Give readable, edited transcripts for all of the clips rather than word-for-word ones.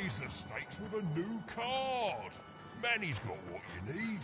raise the stakes with a new card. Manny's got what you need.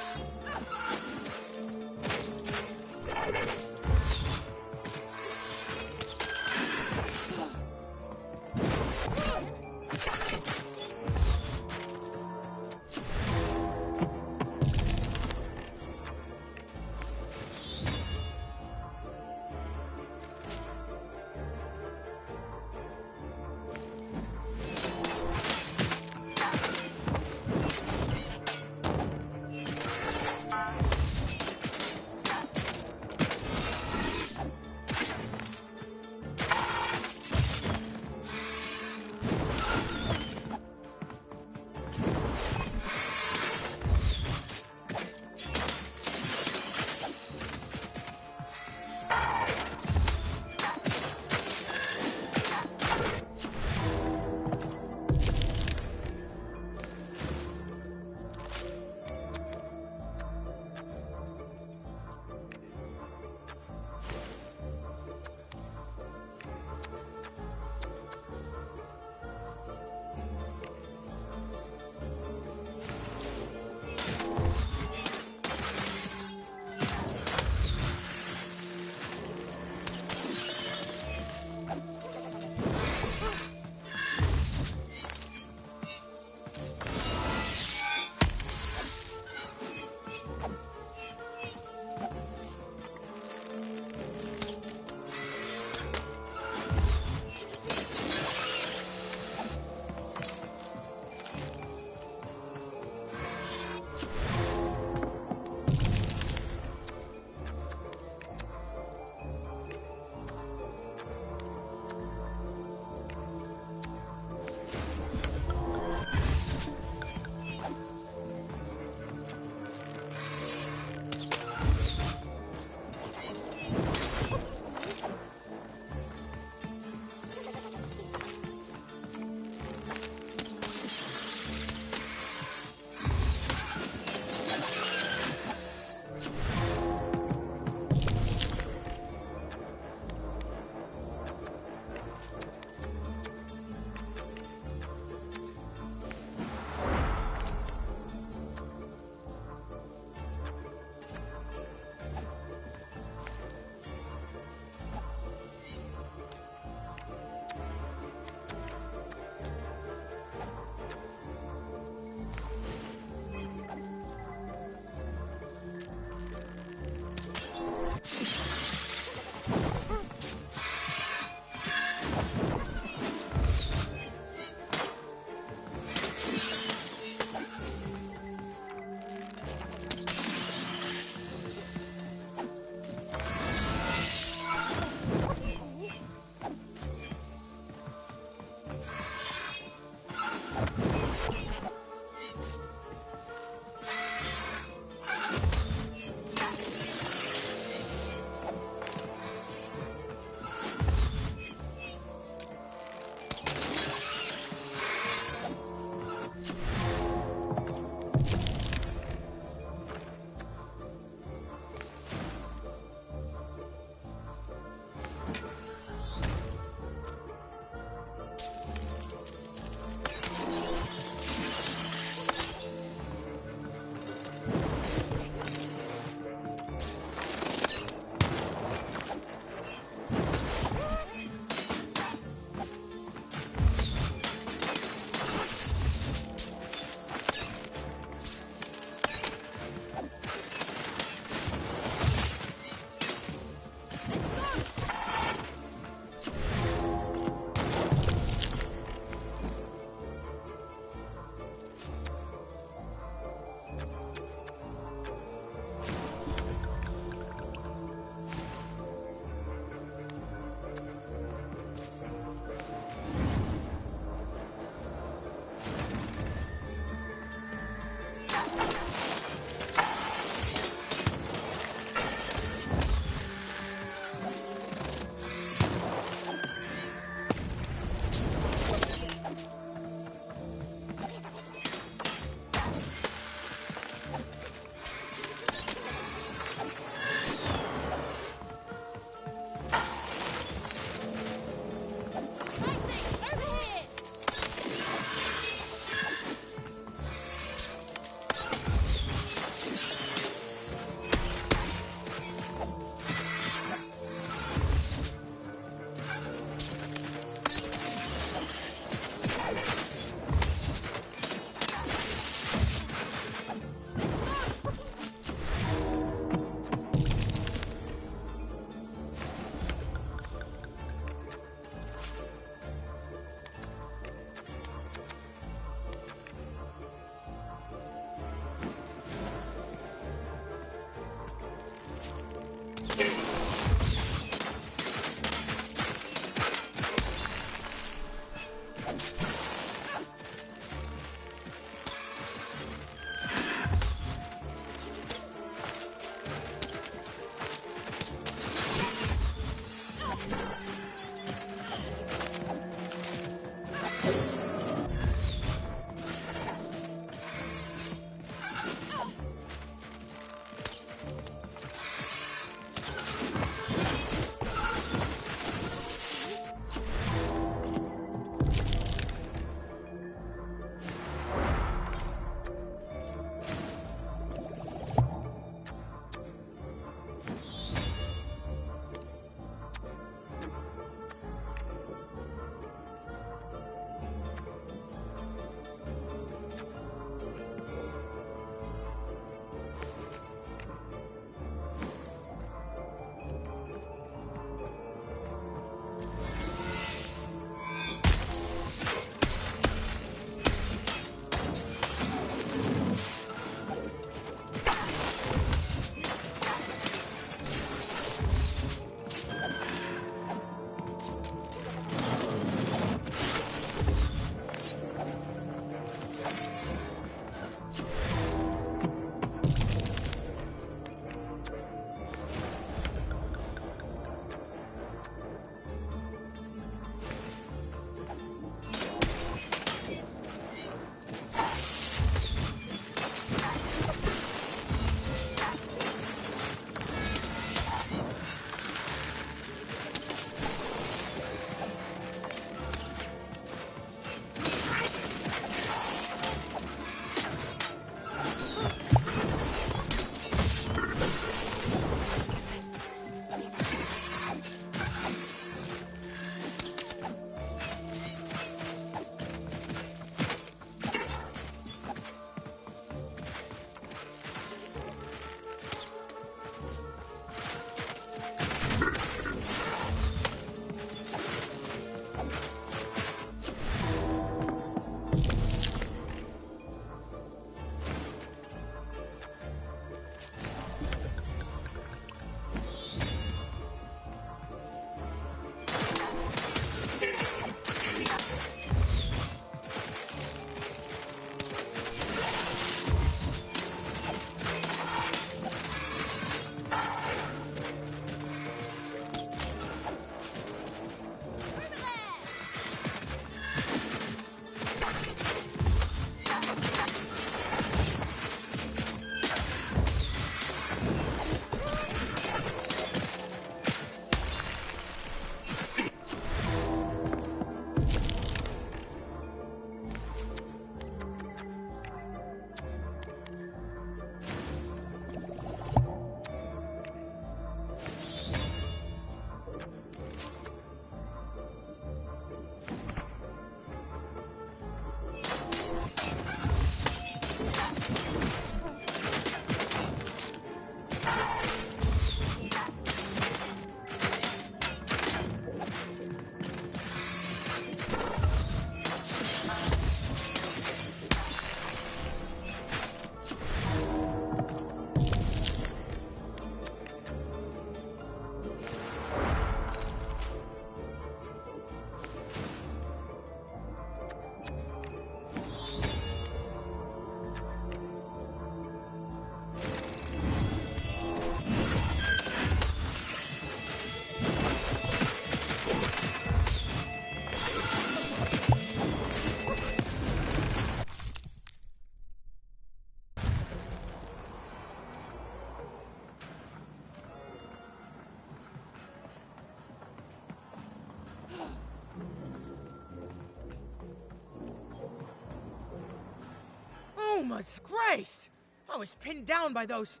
Yuma's grace! I was pinned down by those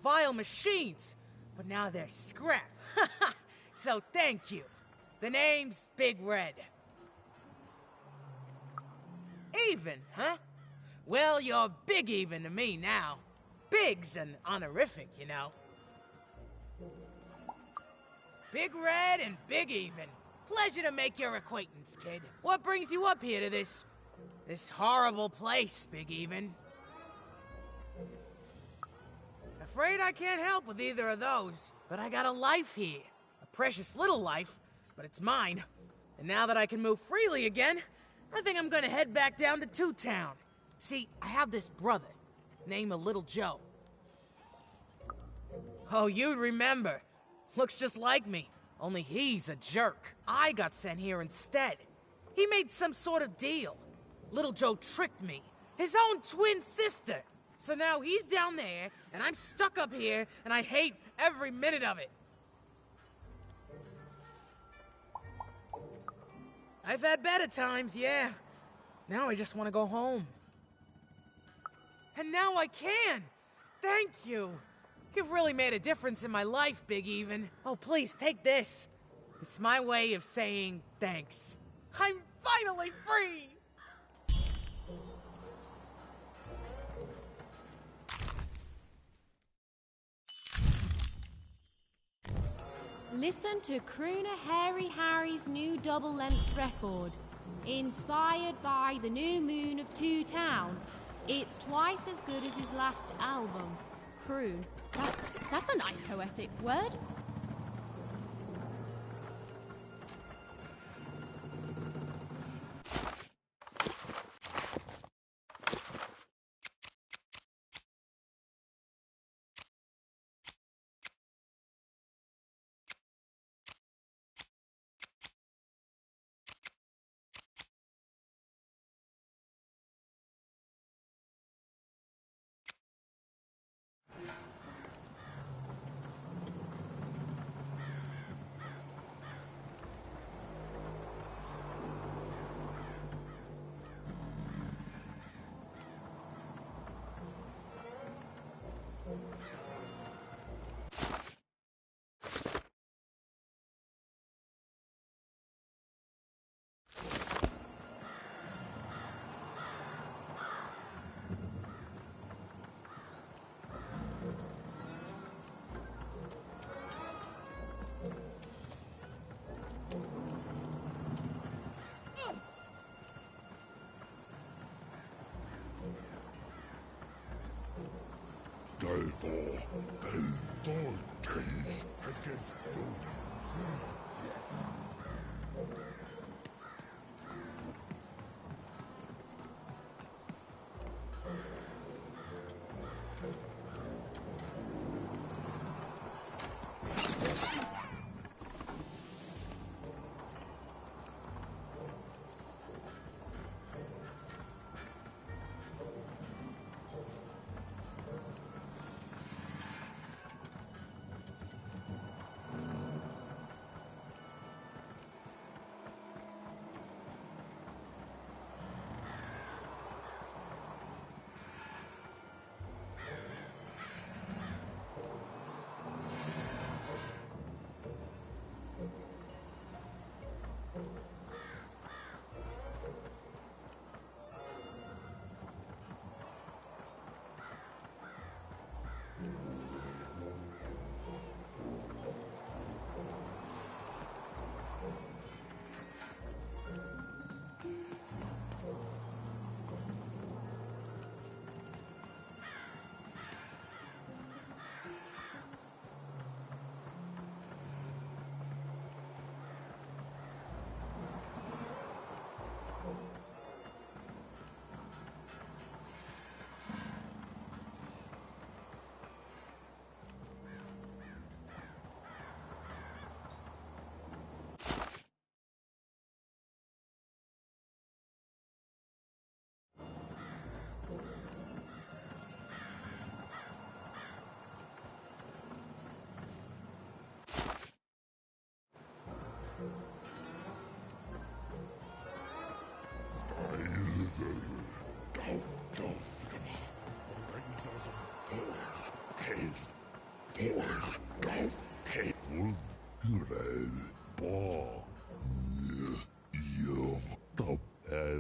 vile machines, but now they're scrap. So thank you. The name's Big Red. Even, huh? Well, you're Big Even to me now. Big's an honorific, you know. Big Red and Big Even. Pleasure to make your acquaintance, kid. What brings you up here to this horrible place, Big Even? Afraid I can't help with either of those, but I got a life here. A precious little life, but it's mine. And now that I can move freely again, I think I'm gonna head back down to Two Town. See, I have this brother, named Little Joe. Oh, you'd remember. Looks just like me, only he's a jerk. I got sent here instead. He made some sort of deal. Little Joe tricked me, his own twin sister. So now he's down there, and I'm stuck up here, and I hate every minute of it. I've had better times, yeah. Now I just want to go home. And now I can! Thank you! You've really made a difference in my life, Big Even. Oh, please, take this. It's my way of saying thanks. I'm finally free! Listen to Crooner Hairy Harry's new double-length record. Inspired by the new moon of Two Town. It's twice as good as his last album. Croon. That's a nice poetic word.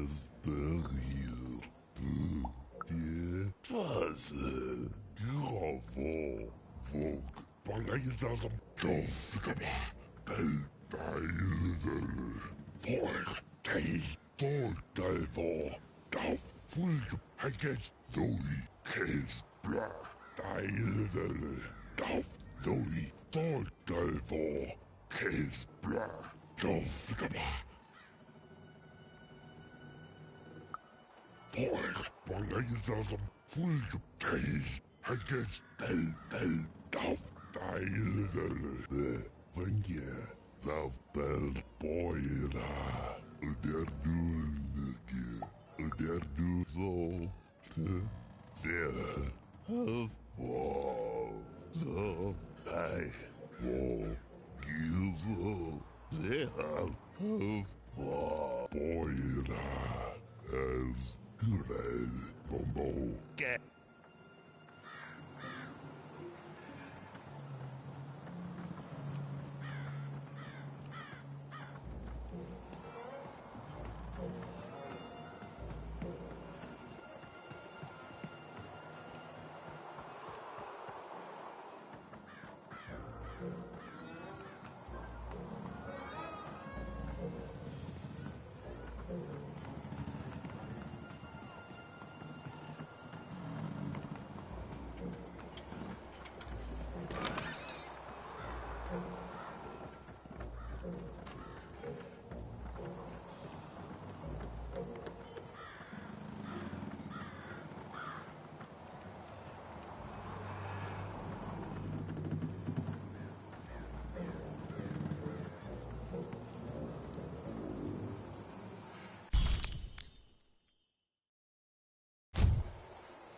is the real the puzzle. Gravo, vog, bangayzalım, dofgaba, beldaydel, vor, teis, doldelvo, daf, fulg, hages, doi, kes, bla, daydel, daf, doi, doldelvo, kes, bla, dofgaba. Vor, bangayzalım, fulg, teis, hages, del, daf, daydel, Vange, South Bell Boyla, der du so, der so, Gizo, sehr, Boyla, as good Bombo, get.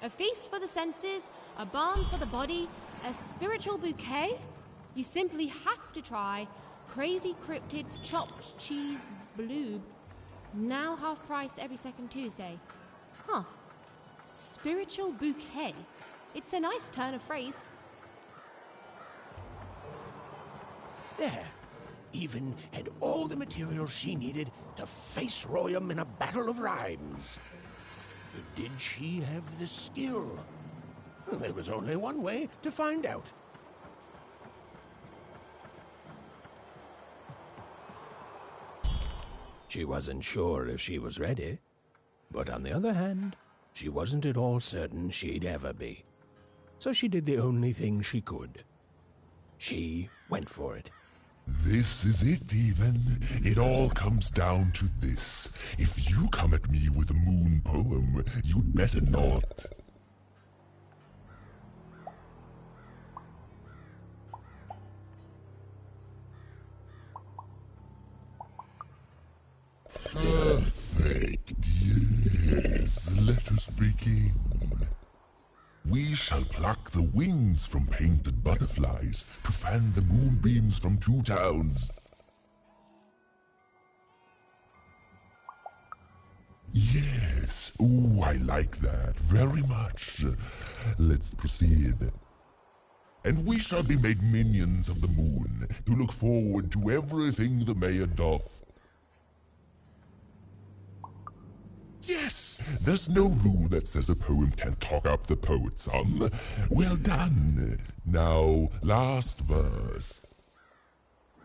A feast for the senses, a balm for the body, a spiritual bouquet? You simply have to try Crazy Cryptid's Chopped Cheese Bloob. Now half price every second Tuesday. Huh. Spiritual bouquet. It's a nice turn of phrase. There. Even had all the materials she needed to face Royum in a battle of rhymes. But did she have the skill? Well, there was only one way to find out. She wasn't sure if she was ready, but on the other hand, she wasn't at all certain she'd ever be. So she did the only thing she could. She went for it. This is it, even. It all comes down to this. If you come at me with a moon poem, you'd better not. Perfect, yes. Let us begin. We shall pluck the wings from painted butterflies to fan the moonbeams from 2 towns. Yes, ooh, I like that very much. Let's proceed. And we shall be made minions of the moon to look forward to everything the mayor doth. Yes, there's no rule that says a poem can't talk up the poet some. Well done. Now, last verse.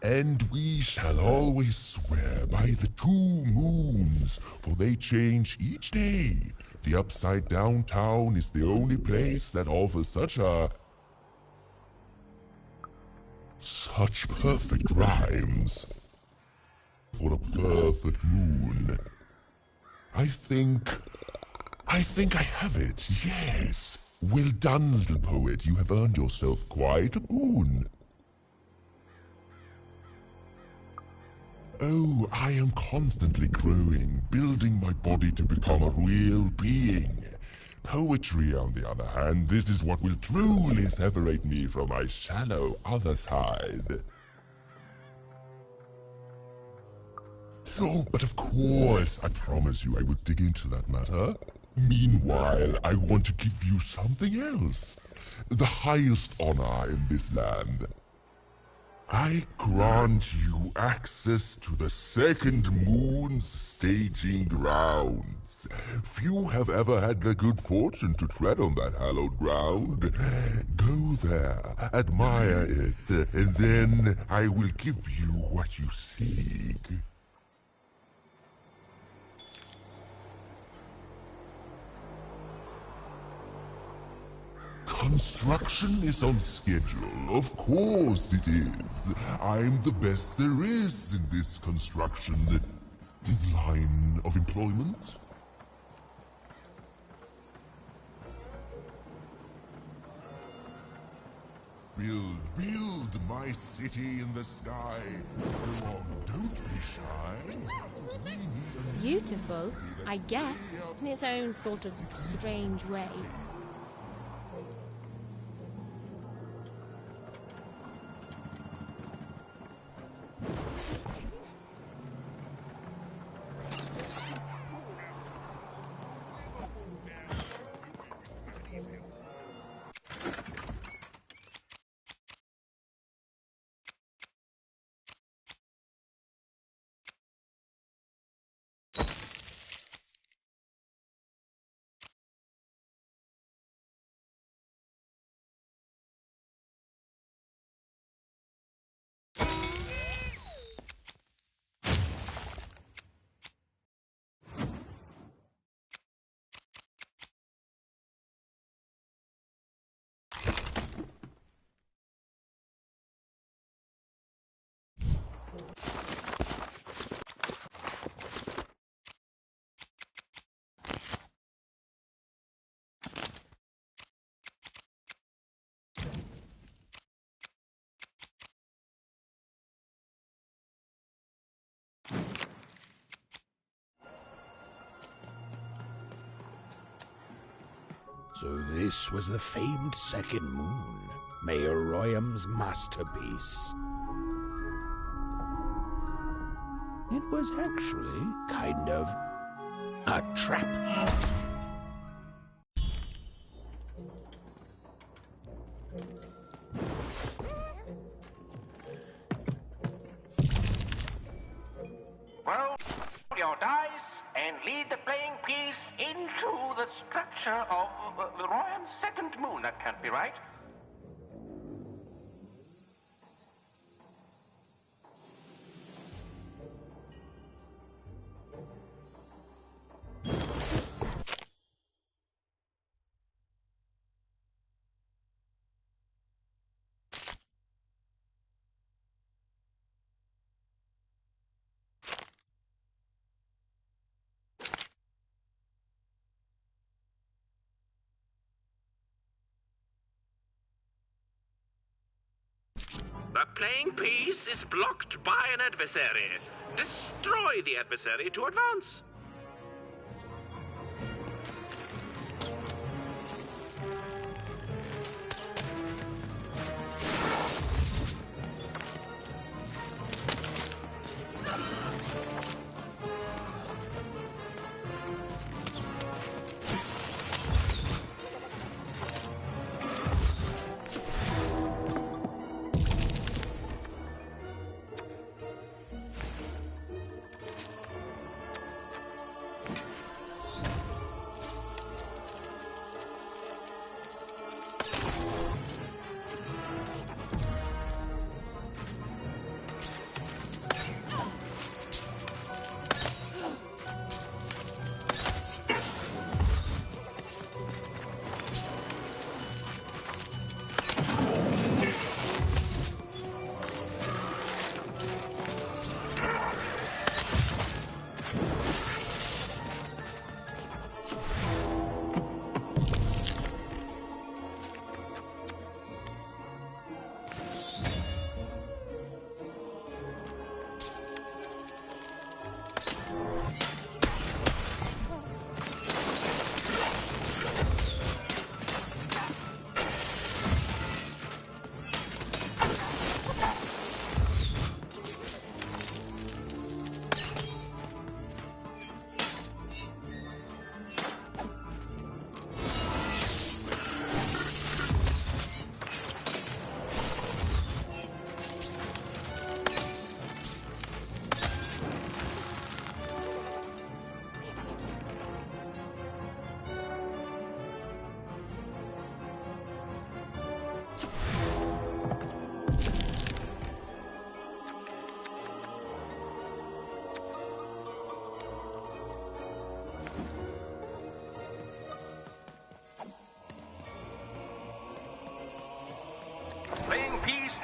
And we shall always swear by the 2 moons, for they change each day. The upside down town is the only place that offers such perfect rhymes. For a perfect moon. I think I have it, yes. Well done, little poet. You have earned yourself quite a boon. Oh, I am constantly growing, building my body to become a real being. Poetry, on the other hand, this is what will truly separate me from my shallow other side. Oh, but of course, I promise you I will dig into that matter. Meanwhile, I want to give you something else. The highest honor in this land. I grant you access to the second moon's staging grounds. Few have ever had the good fortune to tread on that hallowed ground. Go there, admire it, and then I will give you what you seek. Construction is on schedule. Of course it is. I'm the best there is in this construction line of employment. Build my city in the sky. Go on, don't be shy. Beautiful, I guess, in its own sort of strange way. So this was the famed second moon, Mayor Royham's masterpiece. It was actually kind of a trap. Roll your dice and lead the playing piece into the structure of the Royham's second moon. That can't be right. The playing piece is blocked by an adversary. Destroy the adversary to advance.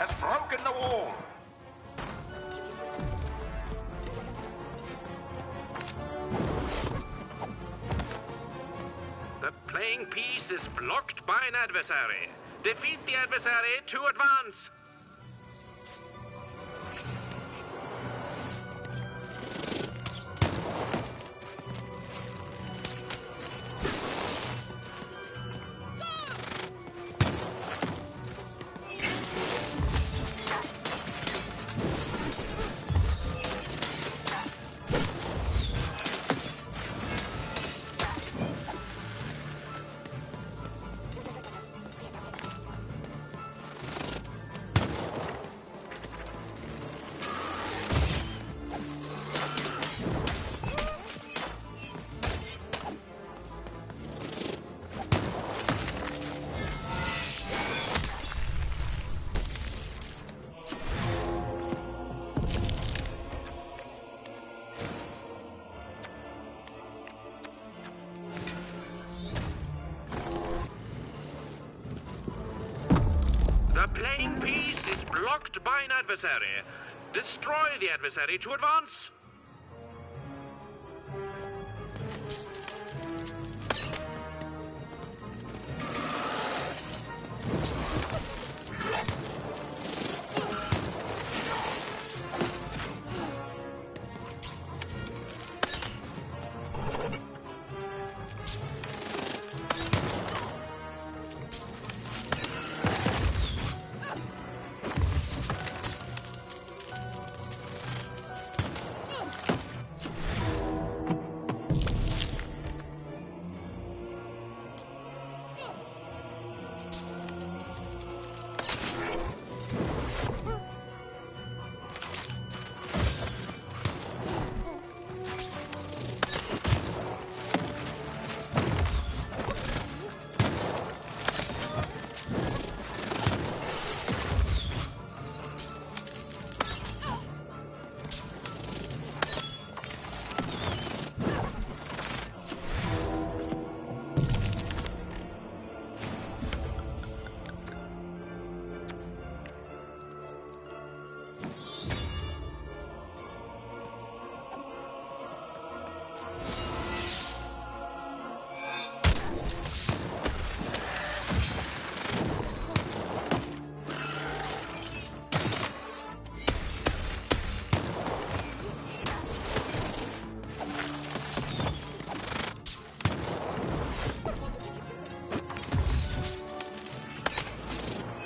has broken the wall. The playing piece is blocked by an adversary. Defeat the adversary to advance. The playing piece is blocked by an adversary. Destroy the adversary to advance.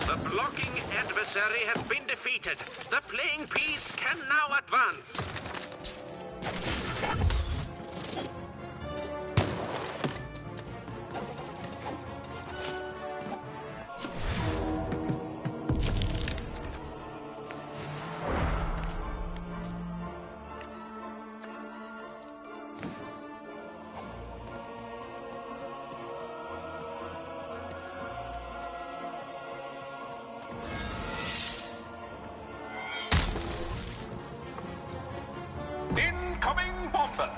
The blocking adversary has been defeated. The playing piece can now advance. Incoming bombers!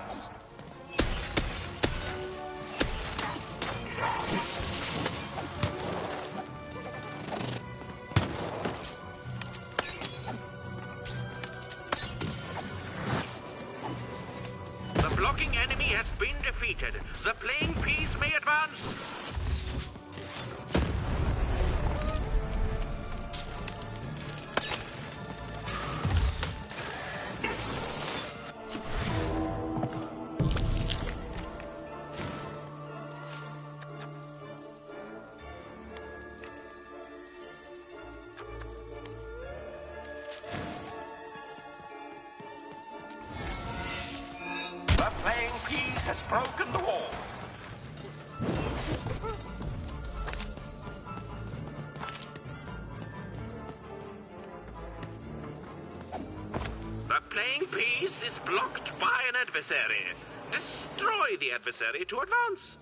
The blocking enemy has been defeated. The playing piece may advance. The playing piece has broken the wall. The playing piece is blocked by an adversary. Destroy the adversary to advance.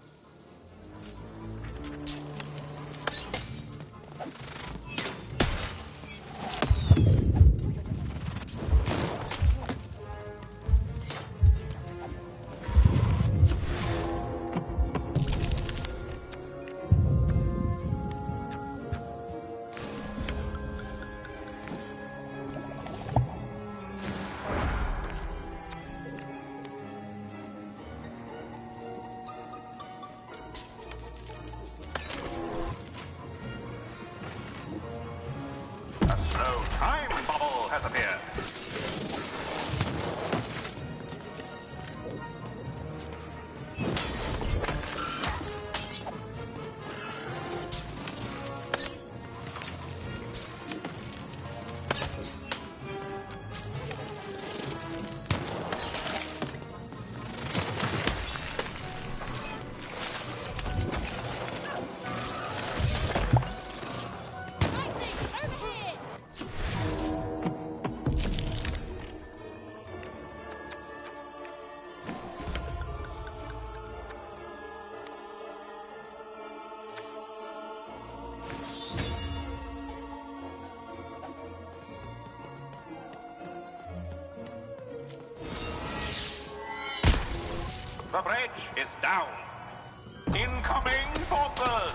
has appeared. The bridge is down. Incoming forces!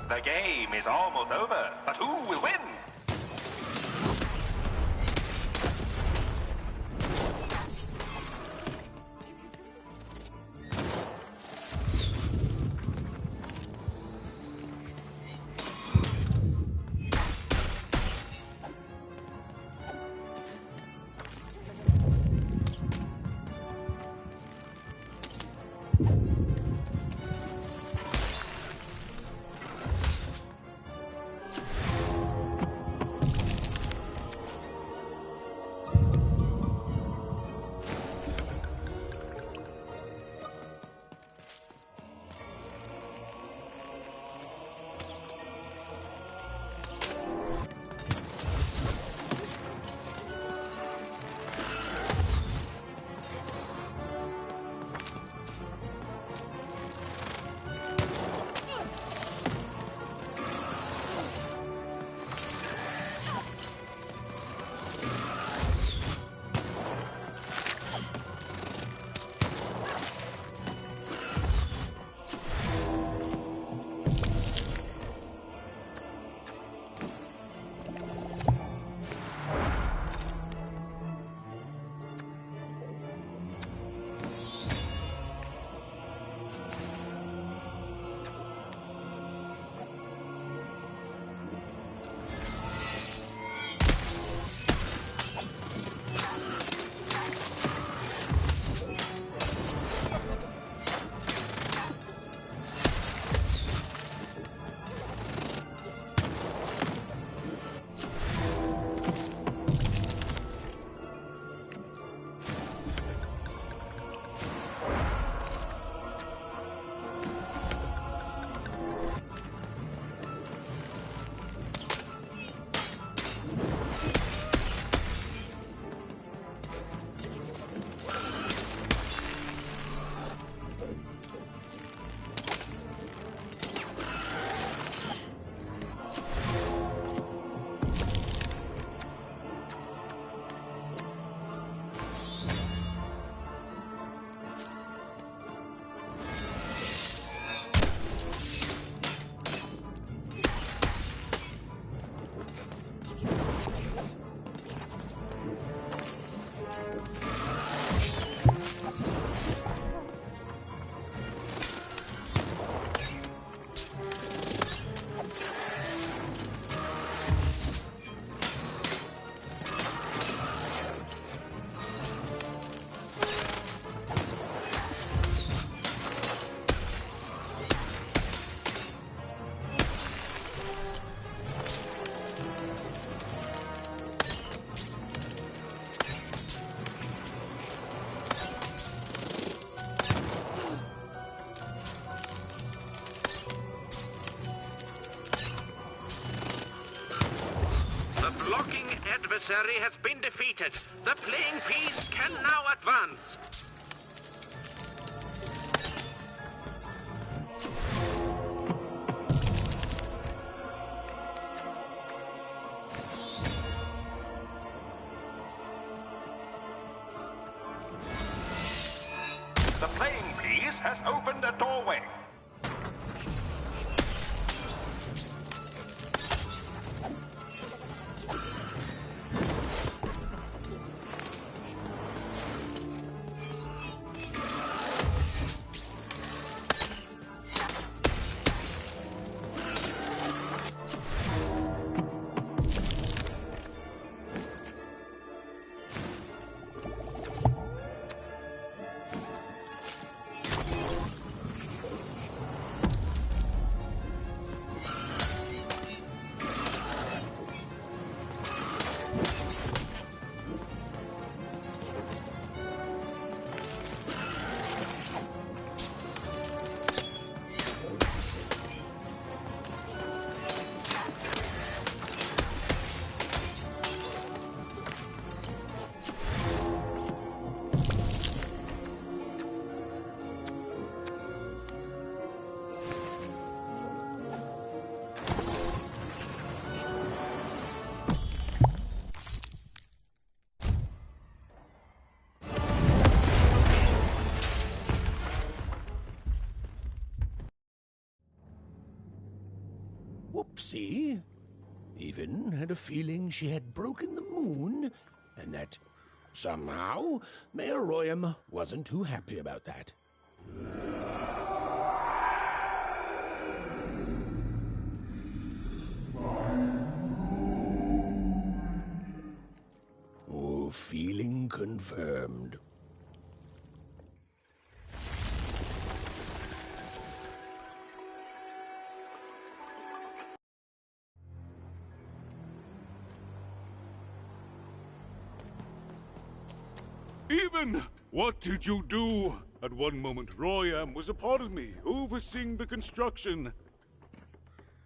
The game is almost over, but who will win? adversary has been defeated. The playing piece can now advance. The playing piece has opened a doorway. See? Even had a feeling she had broken the moon, and that somehow Mayor Royam wasn't too happy about that. Oh, feeling confirmed. Even, what did you do? At one moment, Royam was a part of me, overseeing the construction.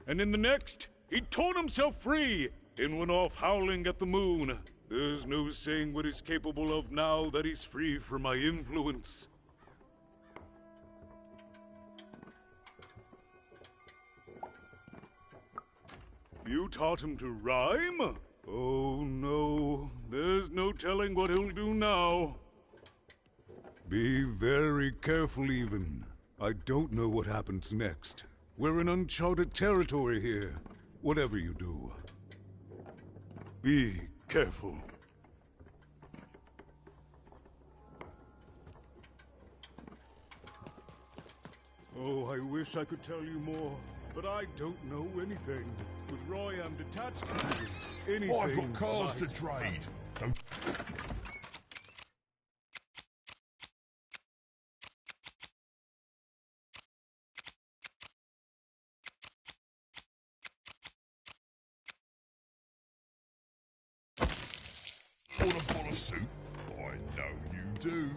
And in the next, he torn himself free and went off howling at the moon. There's no saying what he's capable of now that he's free from my influence. You taught him to rhyme? Oh no, there's no telling what he'll do now. Be very careful, Even. I don't know what happens next. We're in uncharted territory here, whatever you do. Be careful. Oh, I wish I could tell you more, but I don't know anything. With Royam detached from me, anything I've got cars to might trade. Don't... Want to follow suit? I know you do.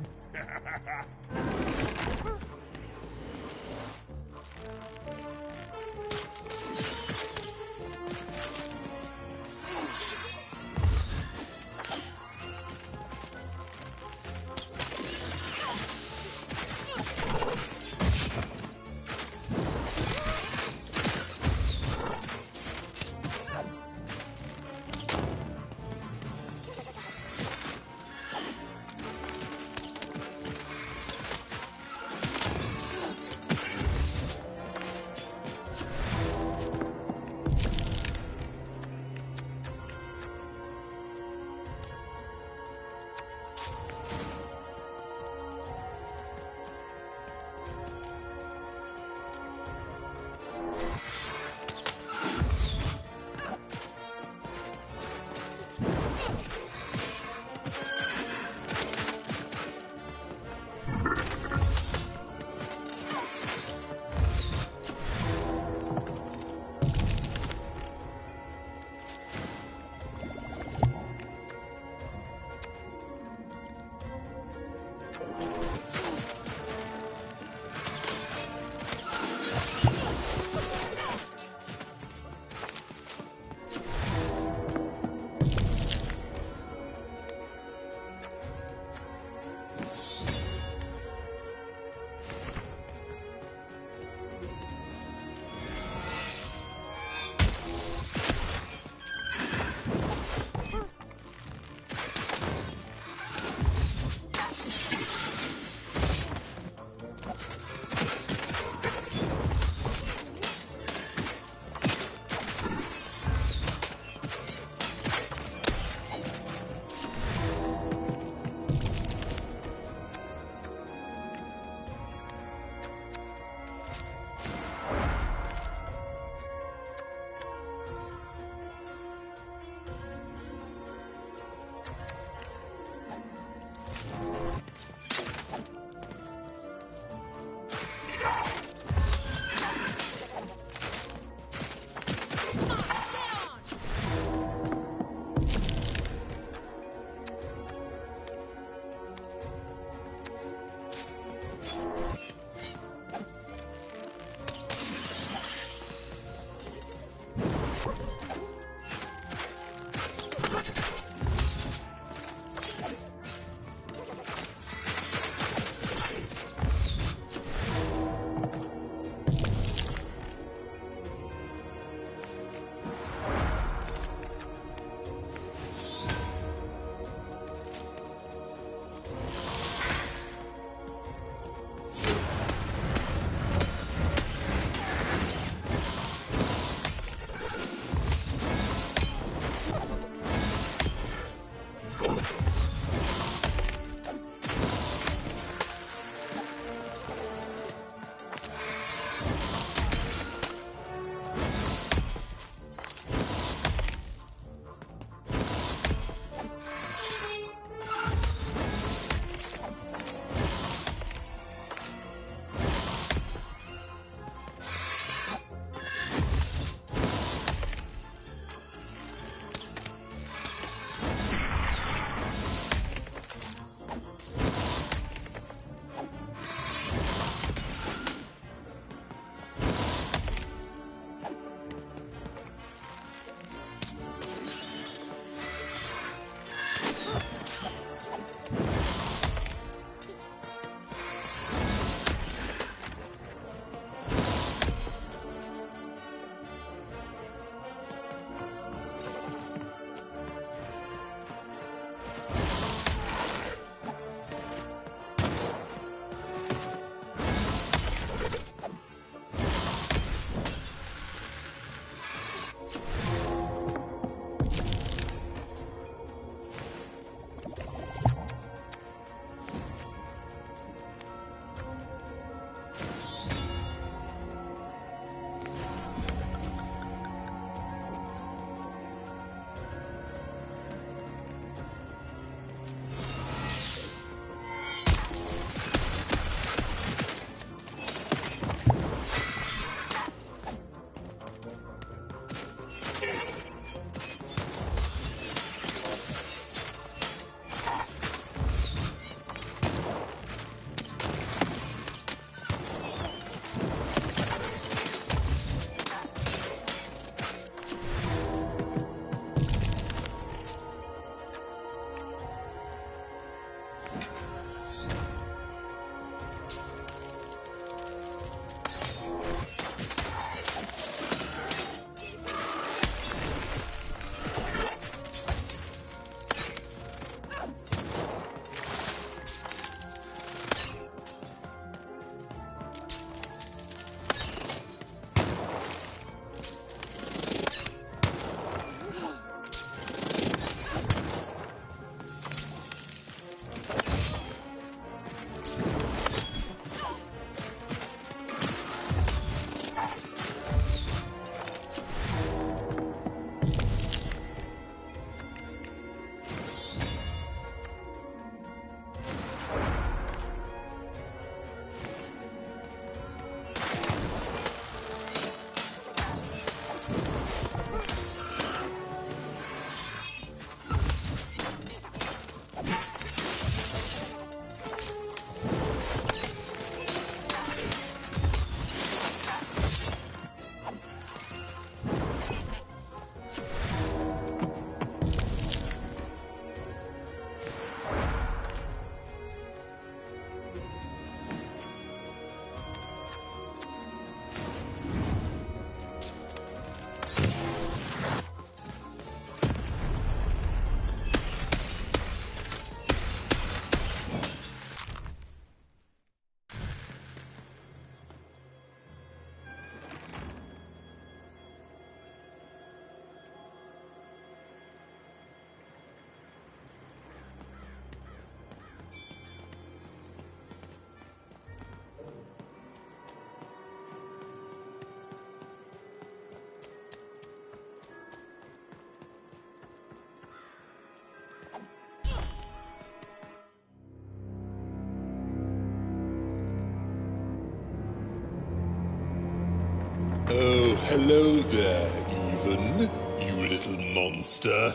Oh, hello there, Even, you little monster.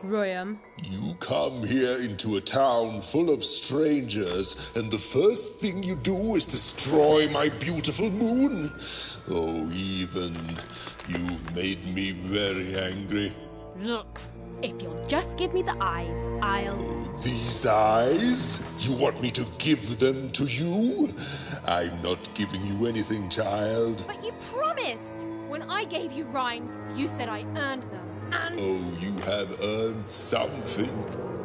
Royam. You come here into a town full of strangers, and the first thing you do is destroy my beautiful moon? Oh, Even, you've made me very angry. Look, if you'll just give me the eyes, I'll... These eyes? You want me to give them to you? I'm not giving you anything, child. But you promised! When I gave you rhymes, you said I earned them, and... Oh, you have earned something.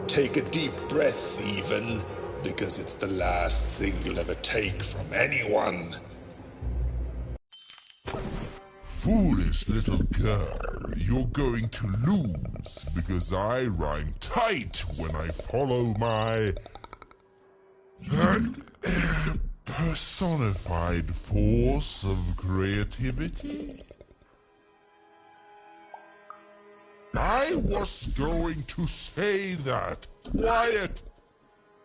Take a deep breath, Even, because it's the last thing you'll ever take from anyone. Foolish little girl, you're going to lose, because I rhyme tight when I follow my... personified force of creativity? I was going to say that. Quiet!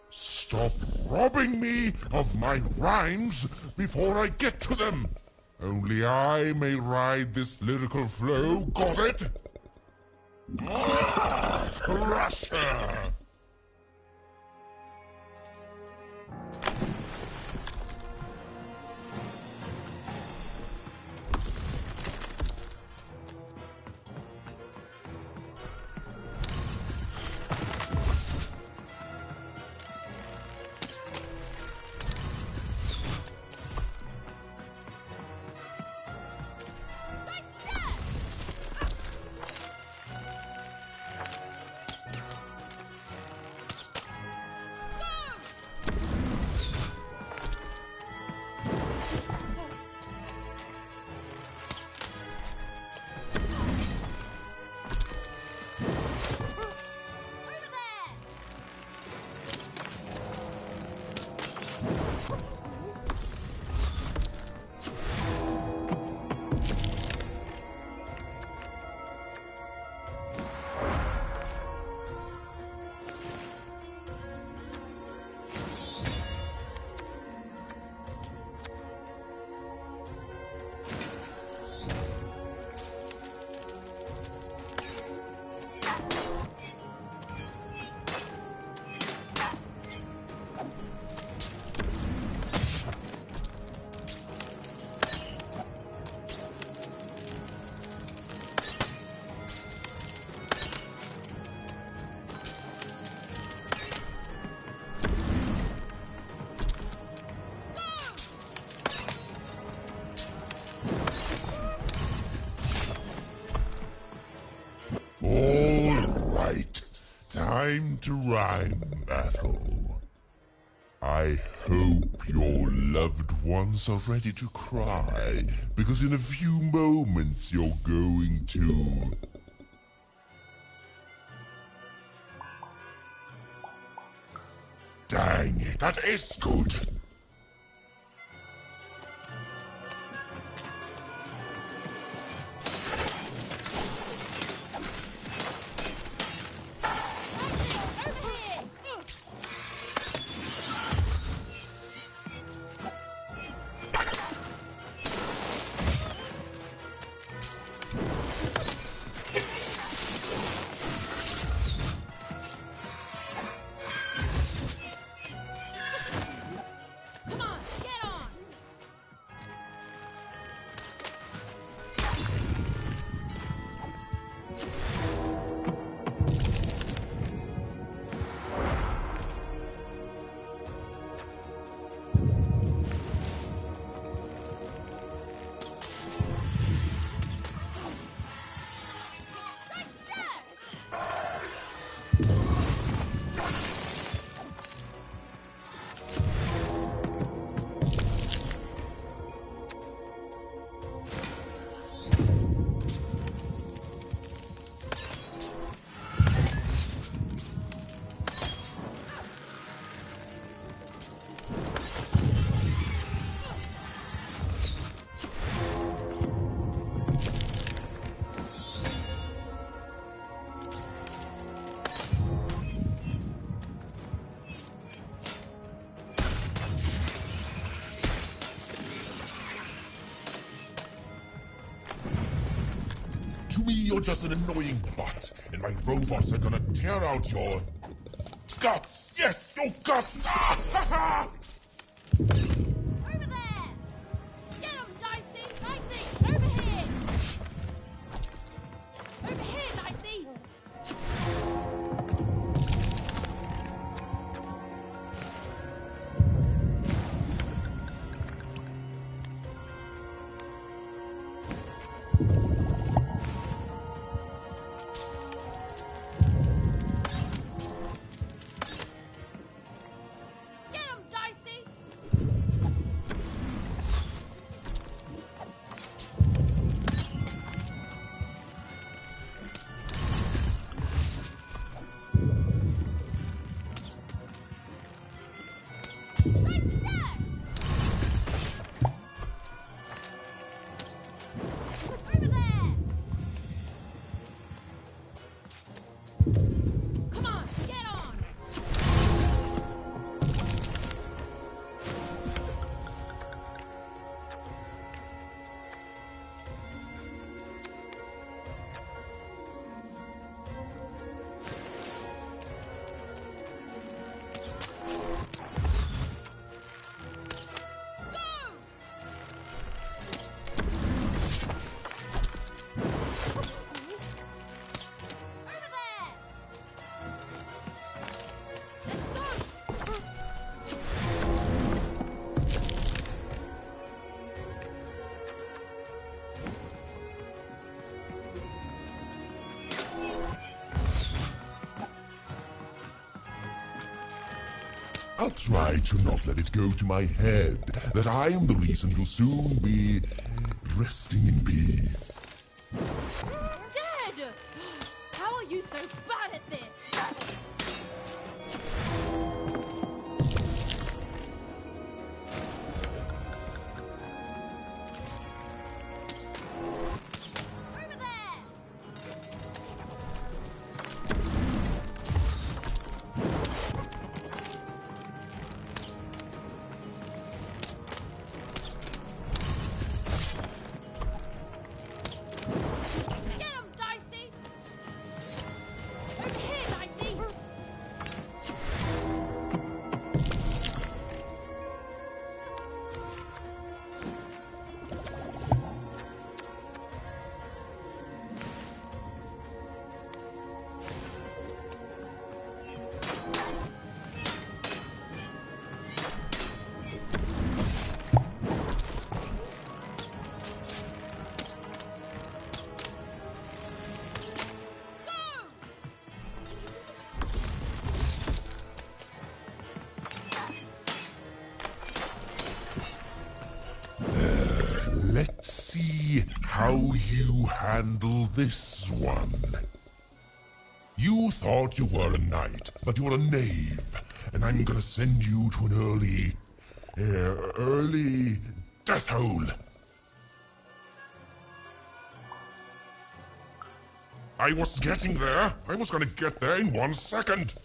Stop robbing me of my rhymes before I get to them! Only I may ride this lyrical flow, got it? Crusher! time to rhyme battle. I hope your loved ones are ready to cry, because in a few moments you're going to... Dang it, that is good! To me, you're just an annoying bot, and my robots are gonna tear out your... guts! Yes, your guts! Ah, ha, ha! Over there! Get him, Dicey! Dicey! Over here! Over here, Dicey! I'll try to not let it go to my head that I am the reason you'll soon be resting in peace. Dead! How are you so bad at this? Let's see how you handle this one. You thought you were a knight, but you're a knave, and I'm gonna send you to an early death hole. I was getting there. I was gonna get there in 1 second.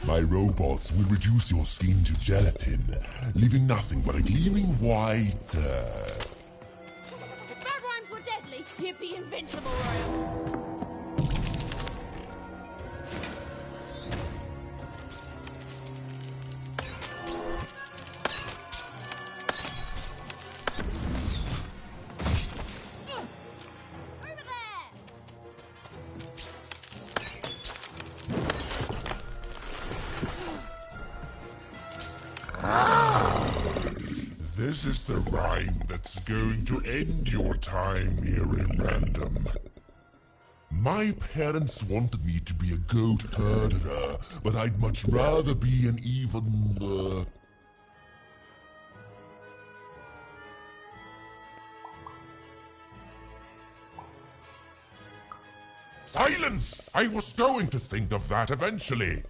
My robots will reduce your skin to gelatin, leaving nothing but a gleaming white, If bad rhymes were deadly, he'd be invincible, Royal. This is the rhyme that's going to end your time here in Random. My parents wanted me to be a goat herder, but I'd much rather be an even, Silence! I was going to think of that eventually.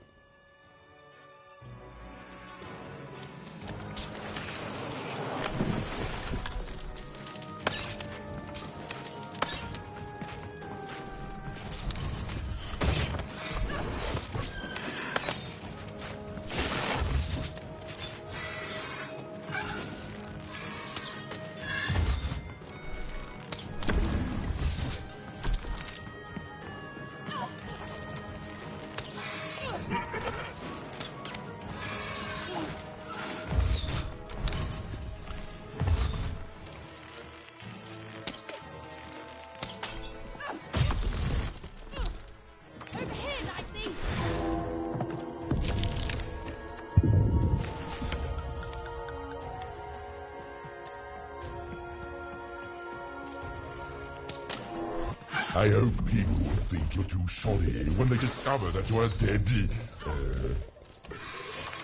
I hope people won't think you're too shoddy when they discover that you're dead.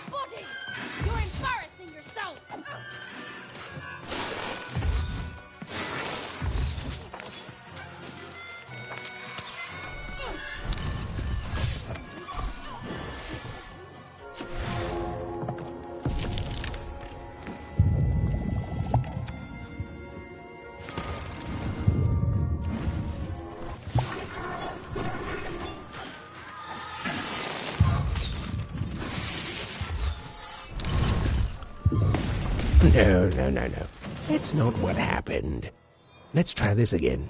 Body! You're embarrassing yourself! No. That's not what happened. Let's try this again.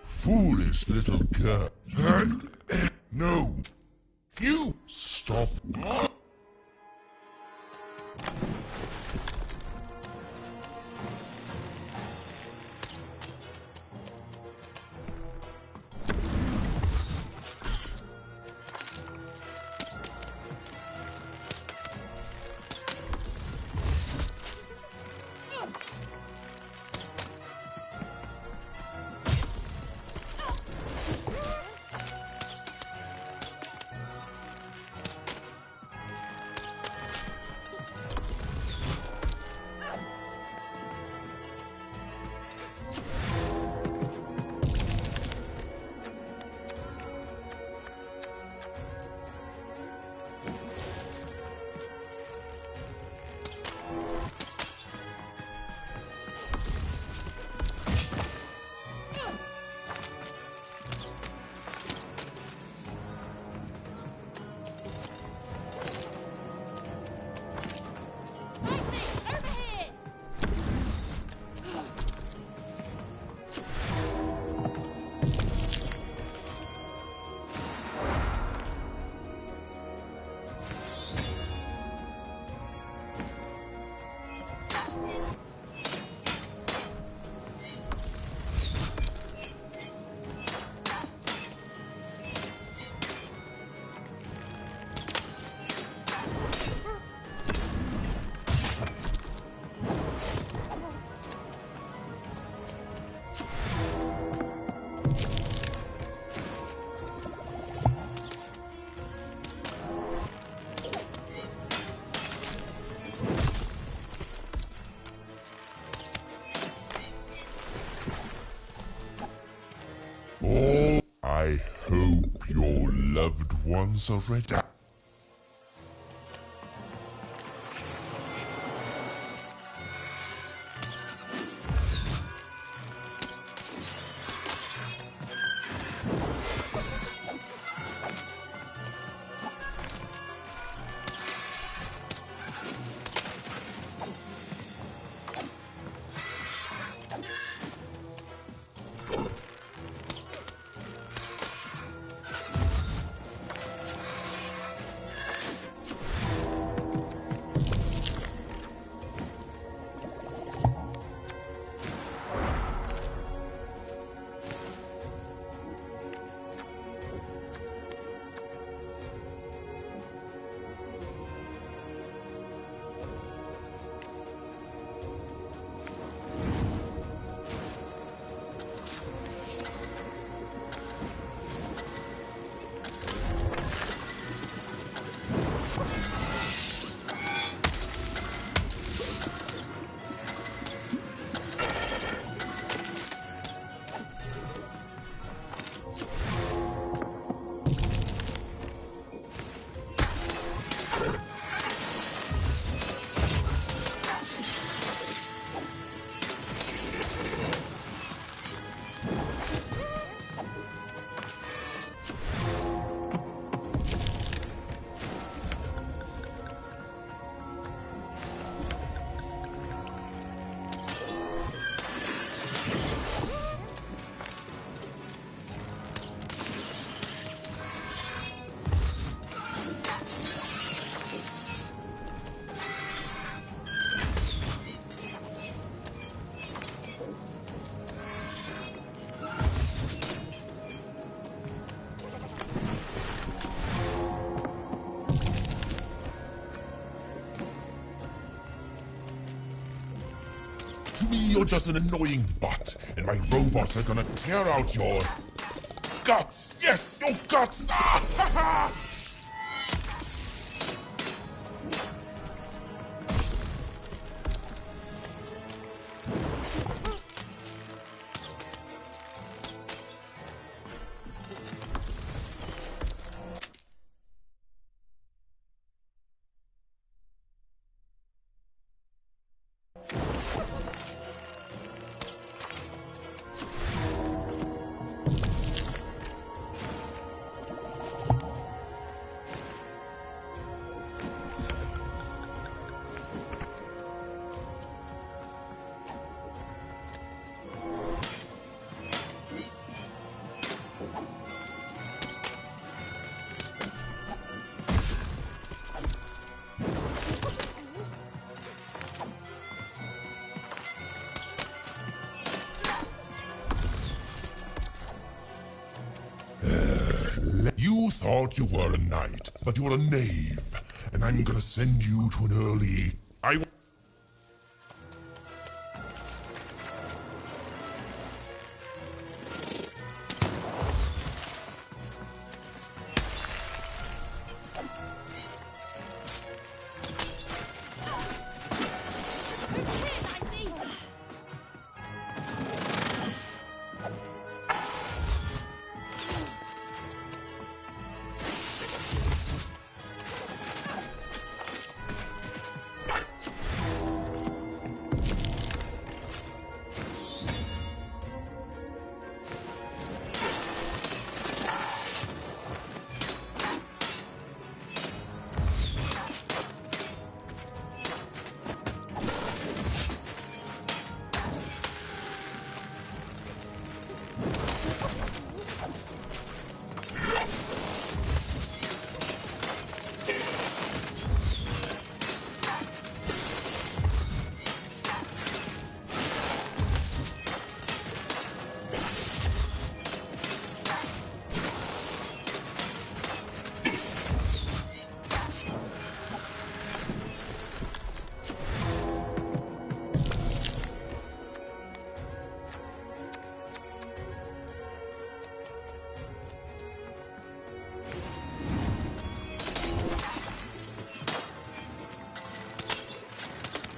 Foolish little girl. No. You stop. Oh, I hope your loved ones are ready. To me, you're just an annoying butt, and my robots are gonna tear out your guts. Yes, your guts. Ah, ha, ha. You thought you were a knight, but you're a knave, and I'm gonna send you to an early...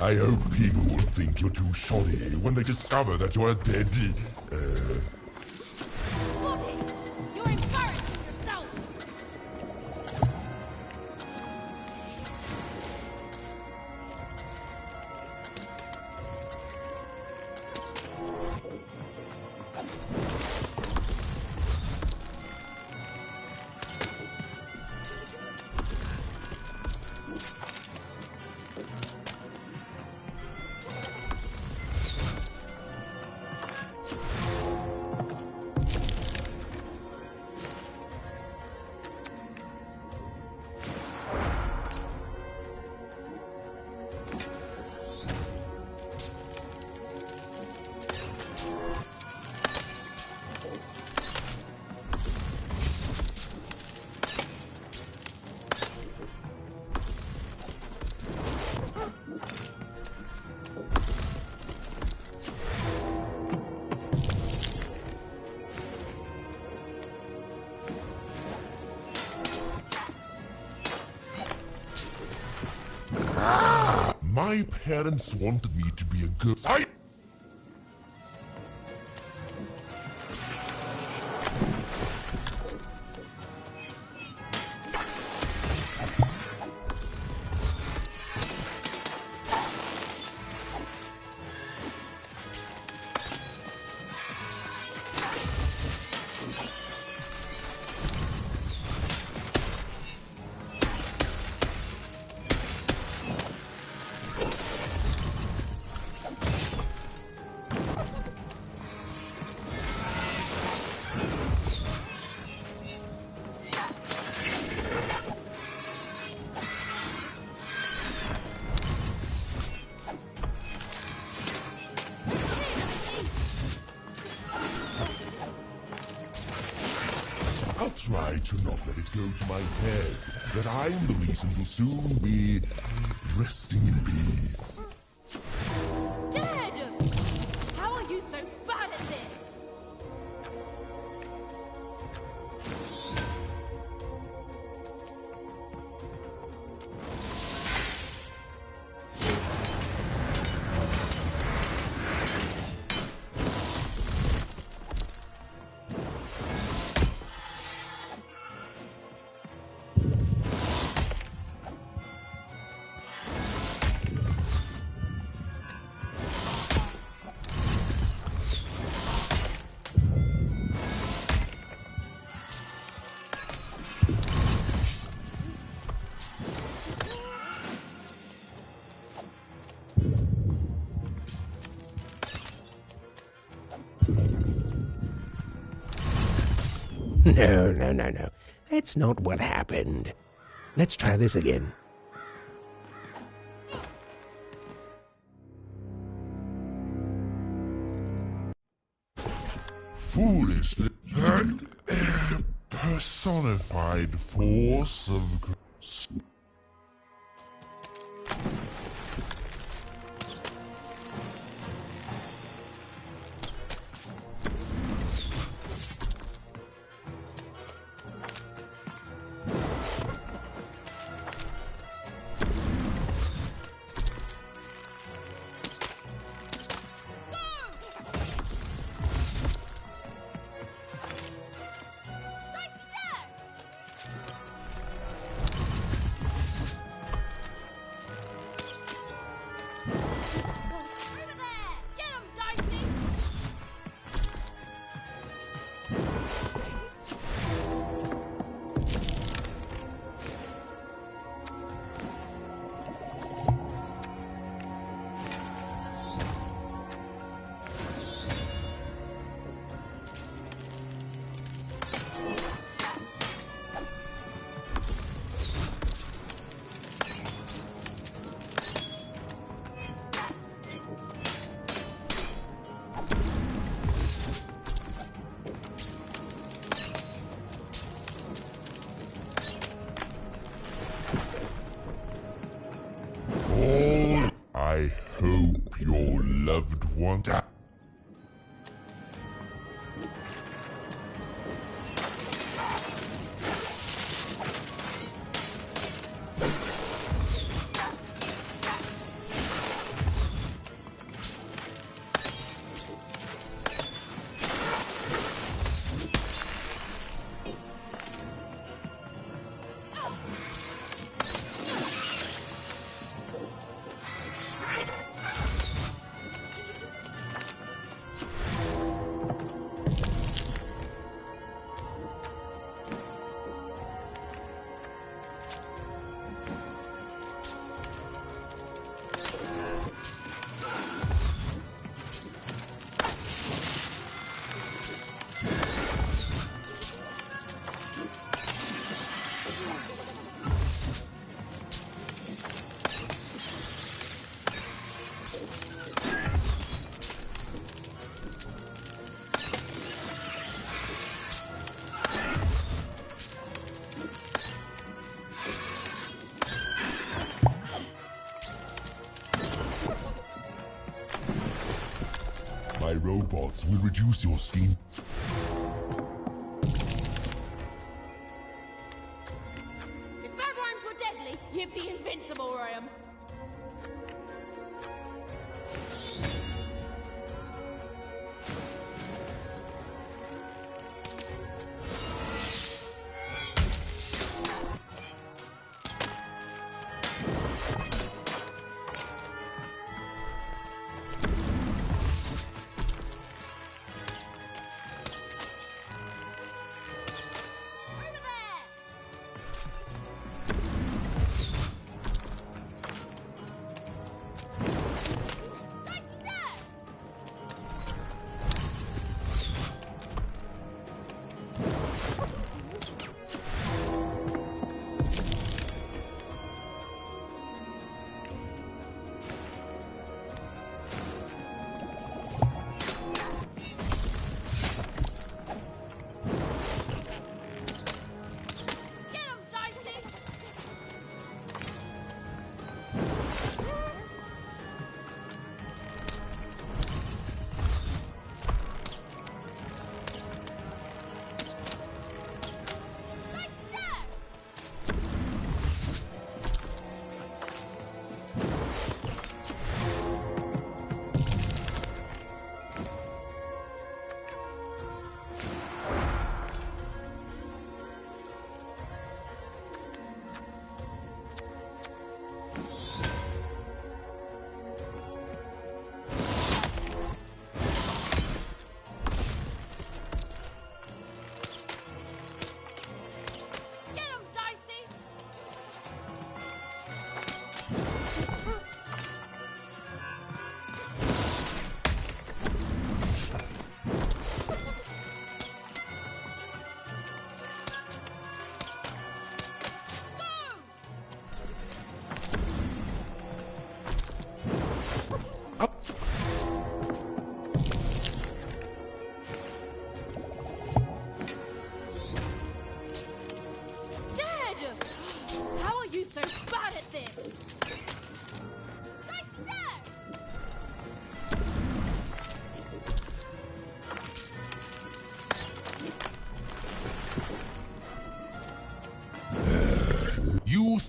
I hope people won't think you're too shoddy when they discover that you're dead, Body! You're embarrassing yourself! My parents wanted me to be a good... I'll try to not let it go to my head that I'm the reason you'll soon be resting in peace. Dead! How are you so bad at this? No. That's not what happened. Let's try this again. Foolish, personified force of... I hope your loved one... My robots will reduce your steam. If bad rhymes were deadly, you'd be invincible, Ryan.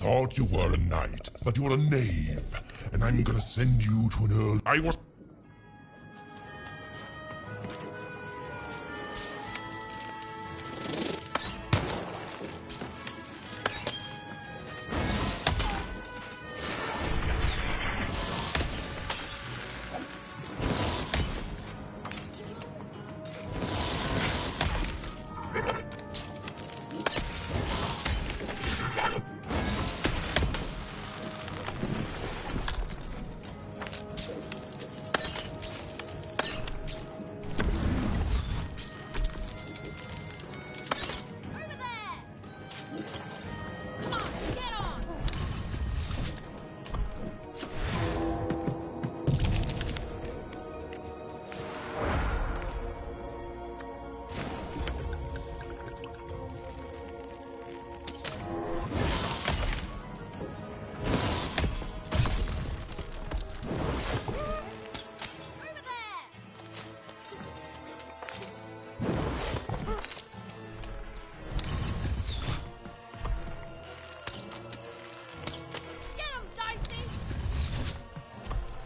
thought you were a knight, but you're a knave. And I'm gonna send you to an earl. I was.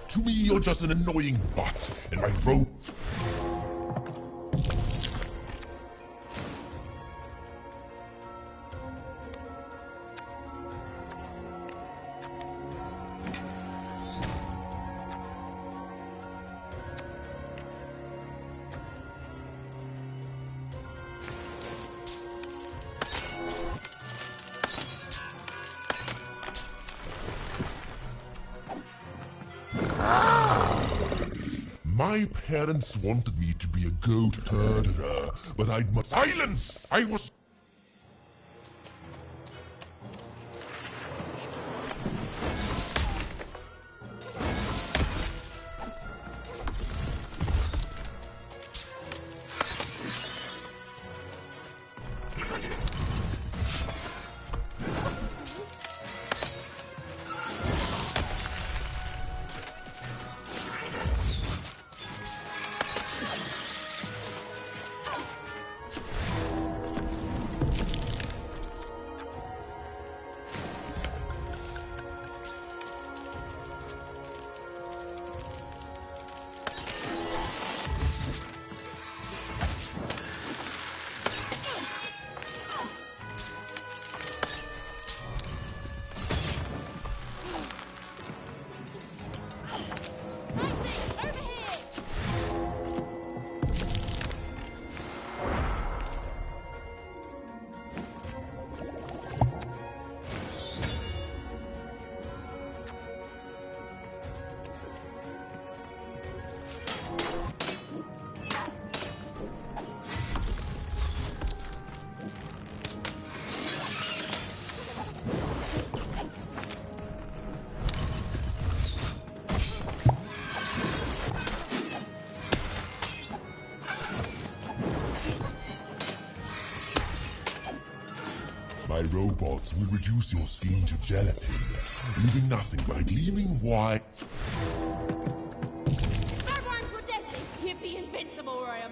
To me, you're just an annoying bot, and my rope. My parents wanted me to be a goat herder, but I'd silence! I was. My robots will reduce your skin to gelatin, leaving nothing but a gleaming white. My rhymes were deadly. You'd be invincible, Royam.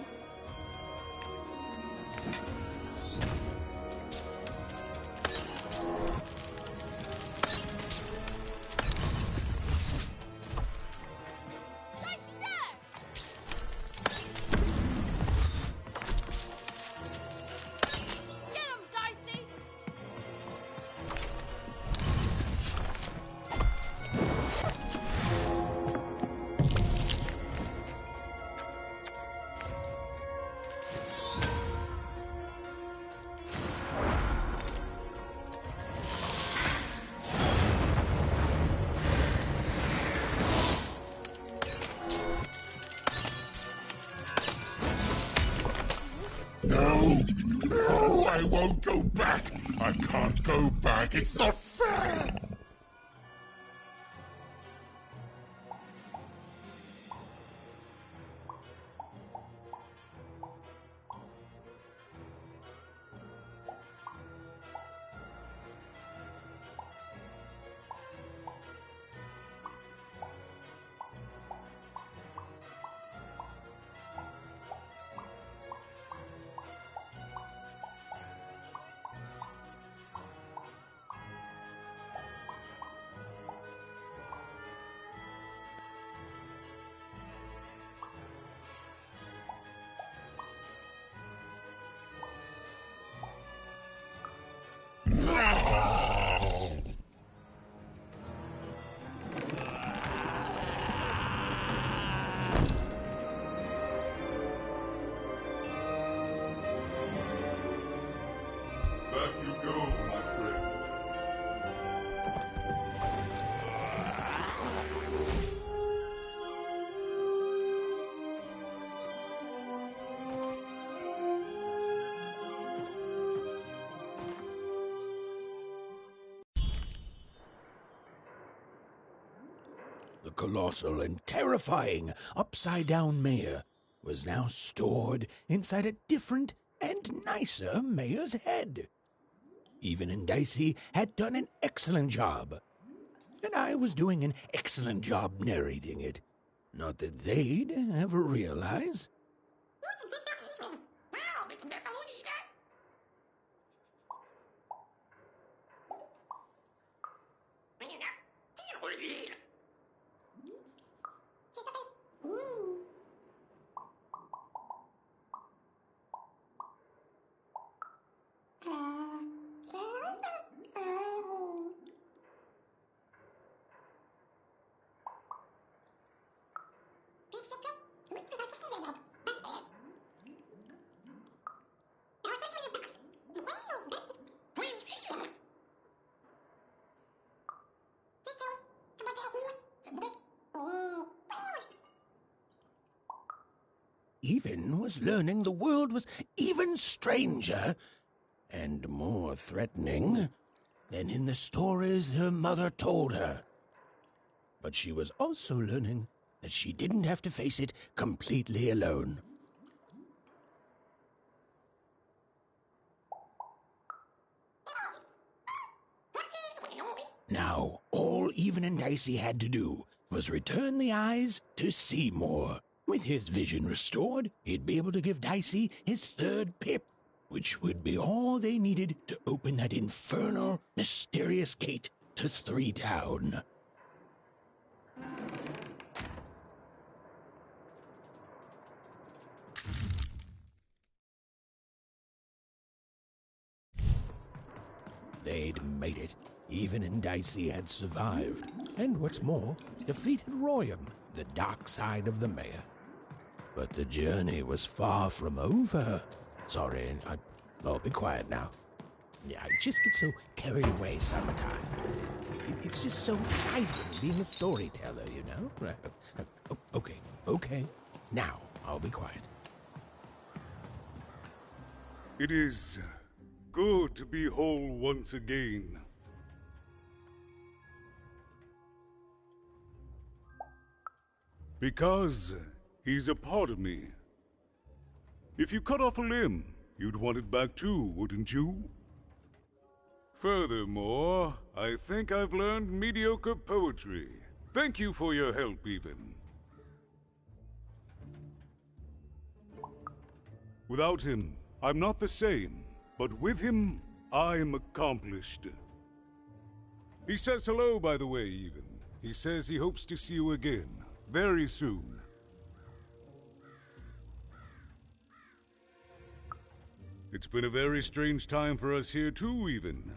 No, no, I won't go back. I can't go back. It's not fair. back you go, my friend. The colossal and terrifying upside-down mayor was now stored inside a different and nicer mayor's head. Even and Dicey had done an excellent job, and I was doing an excellent job narrating it. Not that they'd ever realize. Even was learning the world was even stranger and more threatening than in the stories her mother told her. But she was also learning that she didn't have to face it completely alone. Now, all Even and Dicey had to do was return the eyes to Seymour. With his vision restored, he'd be able to give Dicey his third pip, which would be all they needed to open that infernal, mysterious gate to Three Town. They'd made it. Even and Dicey had survived, and what's more, defeated Royam, the dark side of the mayor. But the journey was far from over. Sorry, I'll be quiet now. Yeah, I just get so carried away sometimes. It's just so exciting being a storyteller, you know? Okay. Now, I'll be quiet. It is good to be whole once again. Because he's a part of me. If you cut off a limb, you'd want it back too, wouldn't you? Furthermore, I think I've learned mediocre poetry. Thank you for your help, Even. Without him, I'm not the same, but with him, I'm accomplished. He says hello, by the way, Even. He says he hopes to see you again. Very soon. It's been a very strange time for us here too, Even.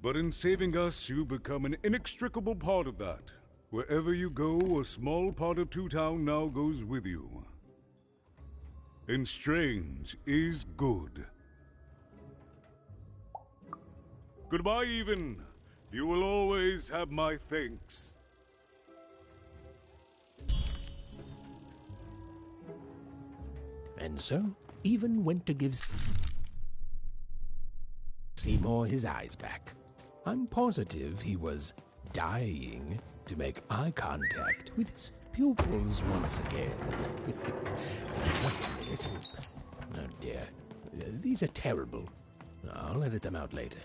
But in saving us, you become an inextricable part of that. Wherever you go, a small part of Two Town now goes with you. And strange is good. Goodbye, Even. You will always have my thanks. And so, Even went to give Seymour his eyes back. I'm positive he was dying to make eye contact with his pupils once again. Wait a minute. Oh dear. These are terrible. I'll edit them out later.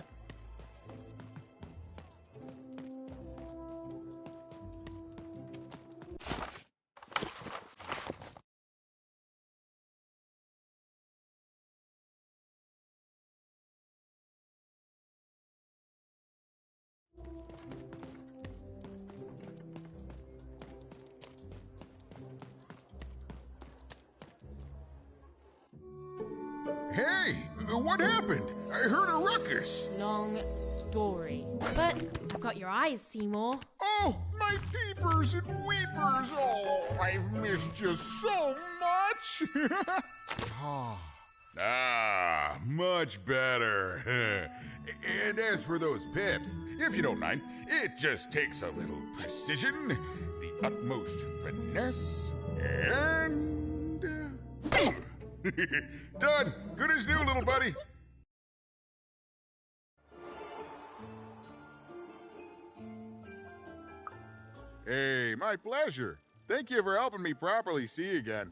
Hey, what happened? I heard a ruckus. Long story. But I've got your eyes, Seymour. Oh, my peepers and weepers. Oh, I've missed you so much. Ah, much better. And as for those pips, if you don't mind, it just takes a little precision, the utmost finesse, and... done! Good as new, little buddy! Hey, my pleasure. Thank you for helping me properly see again.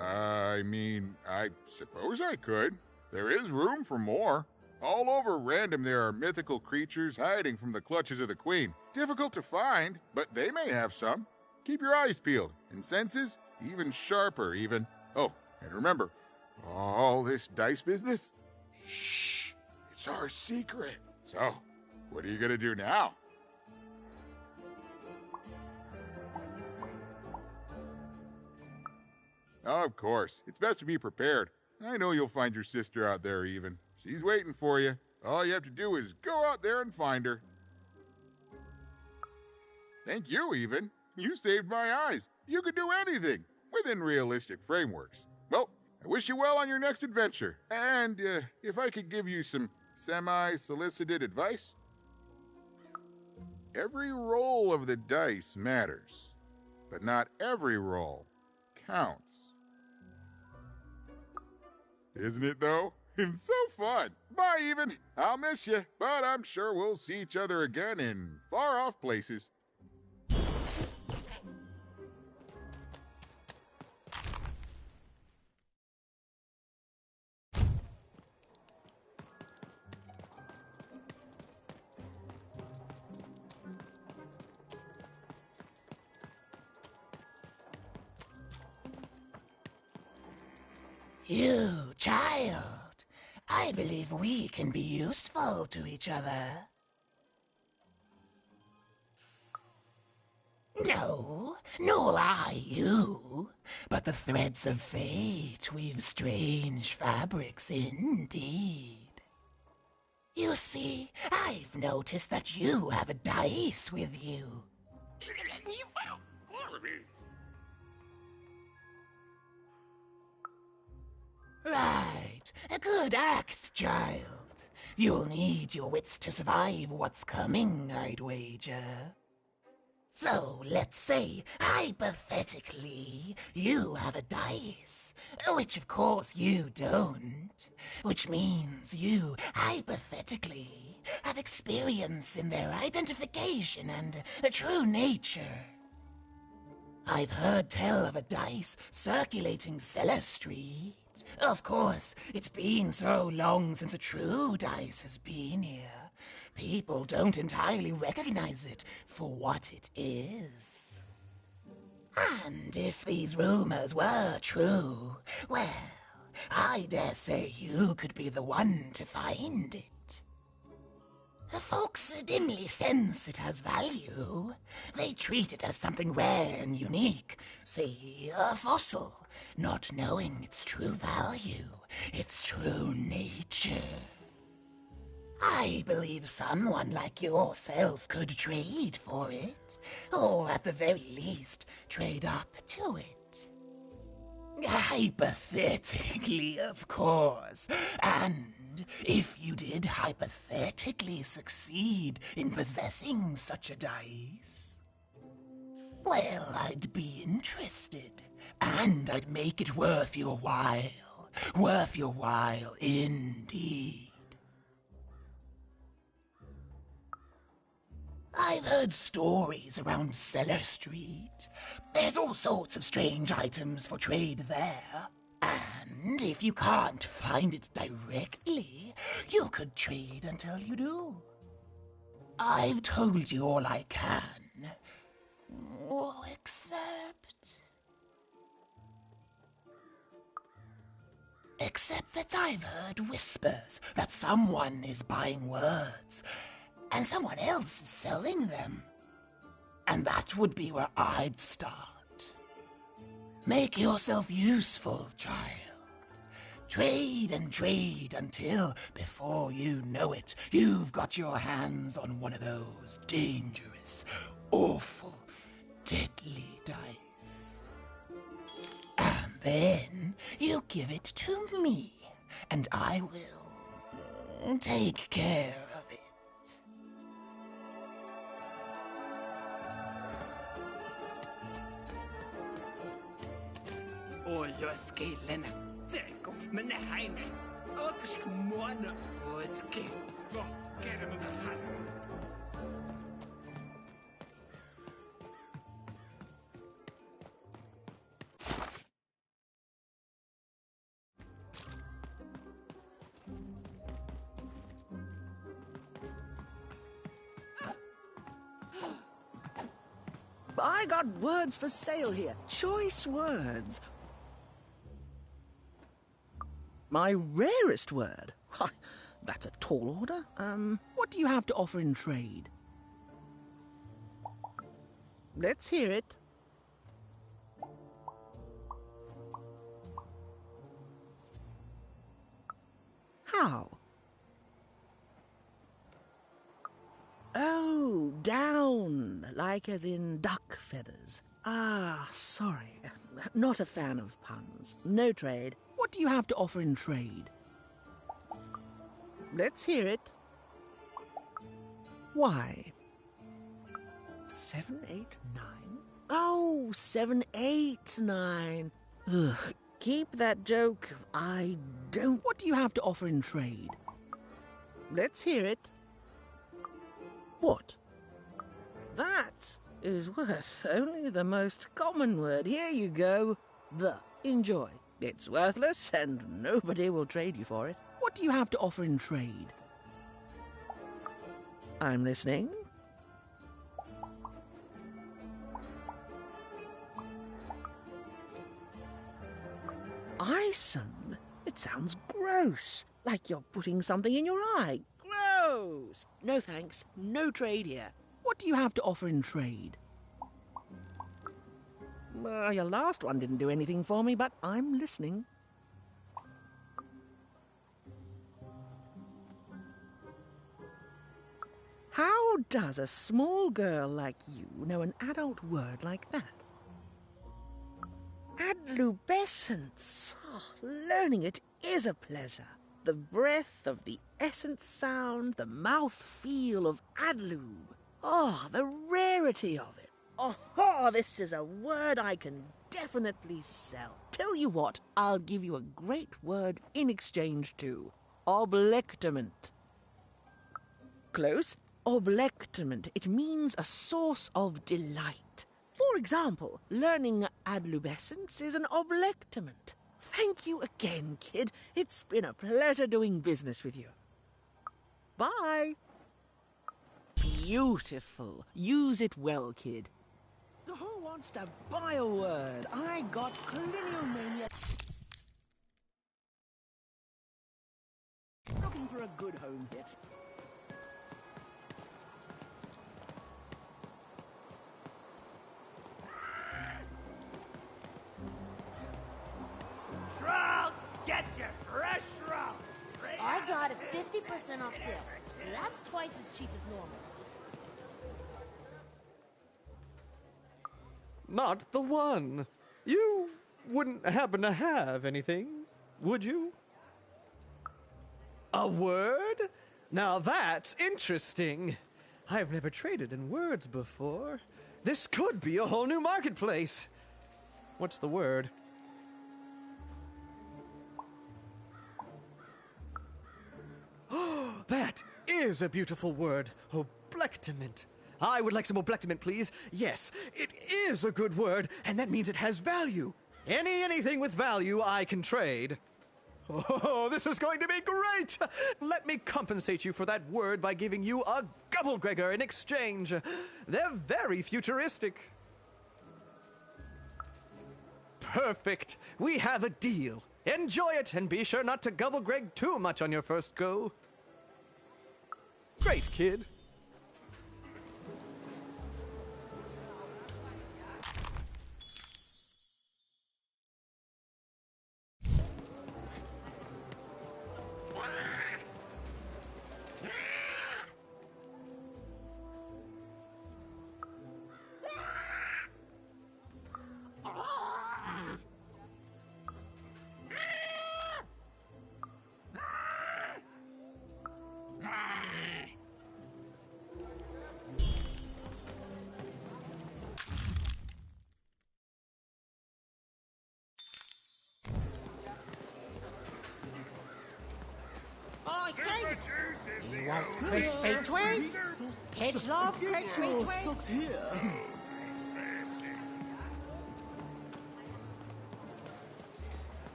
I mean, I suppose I could. There is room for more. All over Random there are mythical creatures hiding from the clutches of the Queen. Difficult to find, but they may have some. Keep your eyes peeled, and senses even sharper even. Oh, and remember, all this dice business? Shh, it's our secret. So, what are you gonna do now? Oh, of course. It's best to be prepared. I know you'll find your sister out there, even. She's waiting for you. All you have to do is go out there and find her. Thank you, even. You saved my eyes. You could do anything, within realistic frameworks. Well, I wish you well on your next adventure. And if I could give you some semi-solicited advice? Every roll of the dice matters, but not every roll counts. Isn't it, though? It's so fun. Bye, even. I'll miss you, but I'm sure we'll see each other again in far-off places. You, child, I believe we can be useful to each other. No, nor I you, but the threads of fate weave strange fabrics indeed. You see, I've noticed that you have a dice with you. Right, a good act, child. You'll need your wits to survive what's coming, I'd wager. So, let's say, hypothetically, you have a dice, which of course you don't, which means you, hypothetically, have experience in their identification and true nature. I've heard tell of a dice circulating Cellar Street. Of course, it's been so long since a true dice has been here. People don't entirely recognize it for what it is. And if these rumors were true, well, I dare say you could be the one to find it. Folks dimly sense it has value. They treat it as something rare and unique, say a fossil, not knowing its true value, its true nature. I believe someone like yourself could trade for it, or at the very least, trade up to it. Hypothetically, of course, and if you did hypothetically succeed in possessing such a dice, well, I'd be interested, and I'd make it worth your while indeed. I've heard stories around Cellar Street. There's all sorts of strange items for trade there. And if you can't find it directly, you could trade until you do. I've told you all I can. Except that I've heard whispers that someone is buying words, and someone else is selling them. And that would be where I'd start. Make yourself useful, child. Trade and trade until, before you know it, you've got your hands on one of those dangerous, awful, deadly dice. Then you give it to me, and I will take care of it. Skelen, Zeko, Meneheine, Okshk Mona, Otski, Kerem. I got words for sale here. Choice words. My rarest word. That's a tall order. What do you have to offer in trade? Let's hear it. How? Oh, down, like as in duck feathers. Ah, sorry. Not a fan of puns. No trade. What do you have to offer in trade? Let's hear it. Why? 7, 8, 9? Oh, 7, 8, 9. Ugh, keep that joke. I don't... What do you have to offer in trade? Let's hear it. What? That is worth only the most common word. Here you go. The. Enjoy. It's worthless, and nobody will trade you for it. What do you have to offer in trade? I'm listening. Eyesome? It sounds gross. Like you're putting something in your eye. Gross! No thanks. No trade here. What do you have to offer in trade? Your last one didn't do anything for me, but I'm listening. How does a small girl like you know an adult word like that? Adlubescence. Oh, learning it is a pleasure. The breath of the essence sound, the mouth feel of adlube. Oh, the rarity of it. Oh, this is a word I can definitely sell. Tell you what, I'll give you a great word in exchange too. Oblectament. Close. Oblectament. It means a source of delight. For example, learning adlubescence is an oblectament. Thank you again, kid. It's been a pleasure doing business with you. Bye. Beautiful. Use it well, kid. Who wants to buy a word? I got cliniomania. Looking for a good home here. Shroud! Get your fresh shroud! I got a 50% off sale. That's twice as cheap as normal. Not the one. You wouldn't happen to have anything, would you? A word? Now that's interesting. I've never traded in words before. This could be a whole new marketplace. What's the word? Oh, that is a beautiful word. Oblectament. I would like some oblectament, please. Yes, it is a good word, and that means it has value. Anything with value I can trade. Oh, this is going to be great! Let me compensate you for that word by giving you a Gubblegregor in exchange. They're very futuristic. Perfect. We have a deal. Enjoy it, and be sure not to Gubblegreg too much on your first go. Great, kid. Oi, kid! You want crispy twigs? Kids love crispy twigs.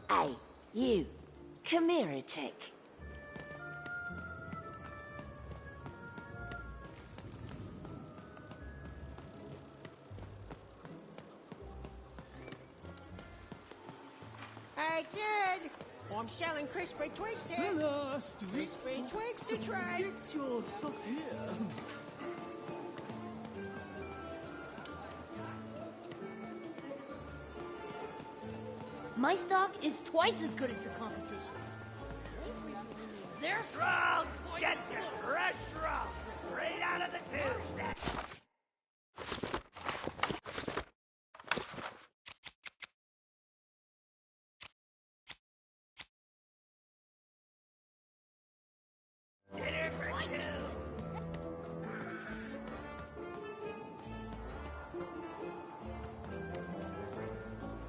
Hey, you. Come here a tick. Hey, kid! I'm selling crispy twigs here. Crispy twigs to try. Get your socks here. My stock is twice as good as the competition. They're strong! Get your fresh rough! Straight out of the tube! Dinner for two!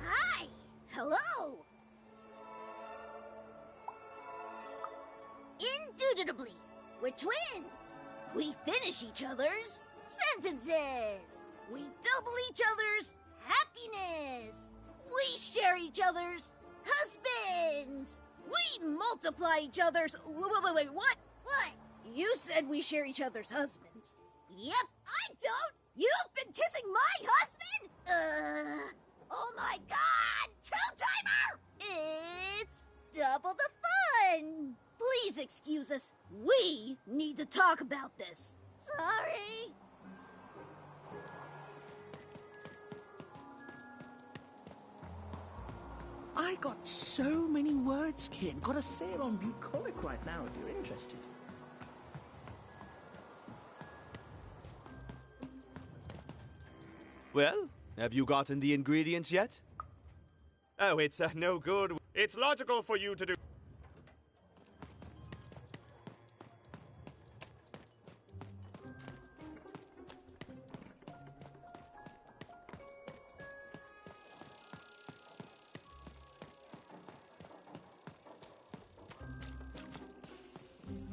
Hi! Hello! Indubitably, we're twins! We finish each other's sentences! We double each other's happiness! We share each other's husbands! We multiply each other's... Wait, what? What? You said we share each other's husbands. Yep, I don't! You've been kissing my husband? Oh my god! Two-timer! It's double the fun! Please excuse us. We need to talk about this. Sorry. I got so many words, kid. Got a sale on bucolic right now if you're interested. Well, have you gotten the ingredients yet? Oh, it's no good. It's logical for you to do.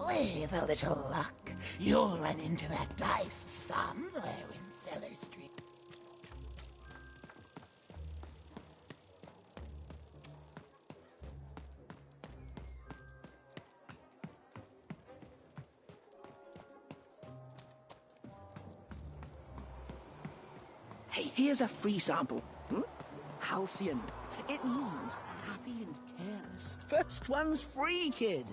With a little luck, you'll run into that dice somewhere in Cellar Street. Hey, here's a free sample. Halcyon. It means happy and careless. First one's free, kid.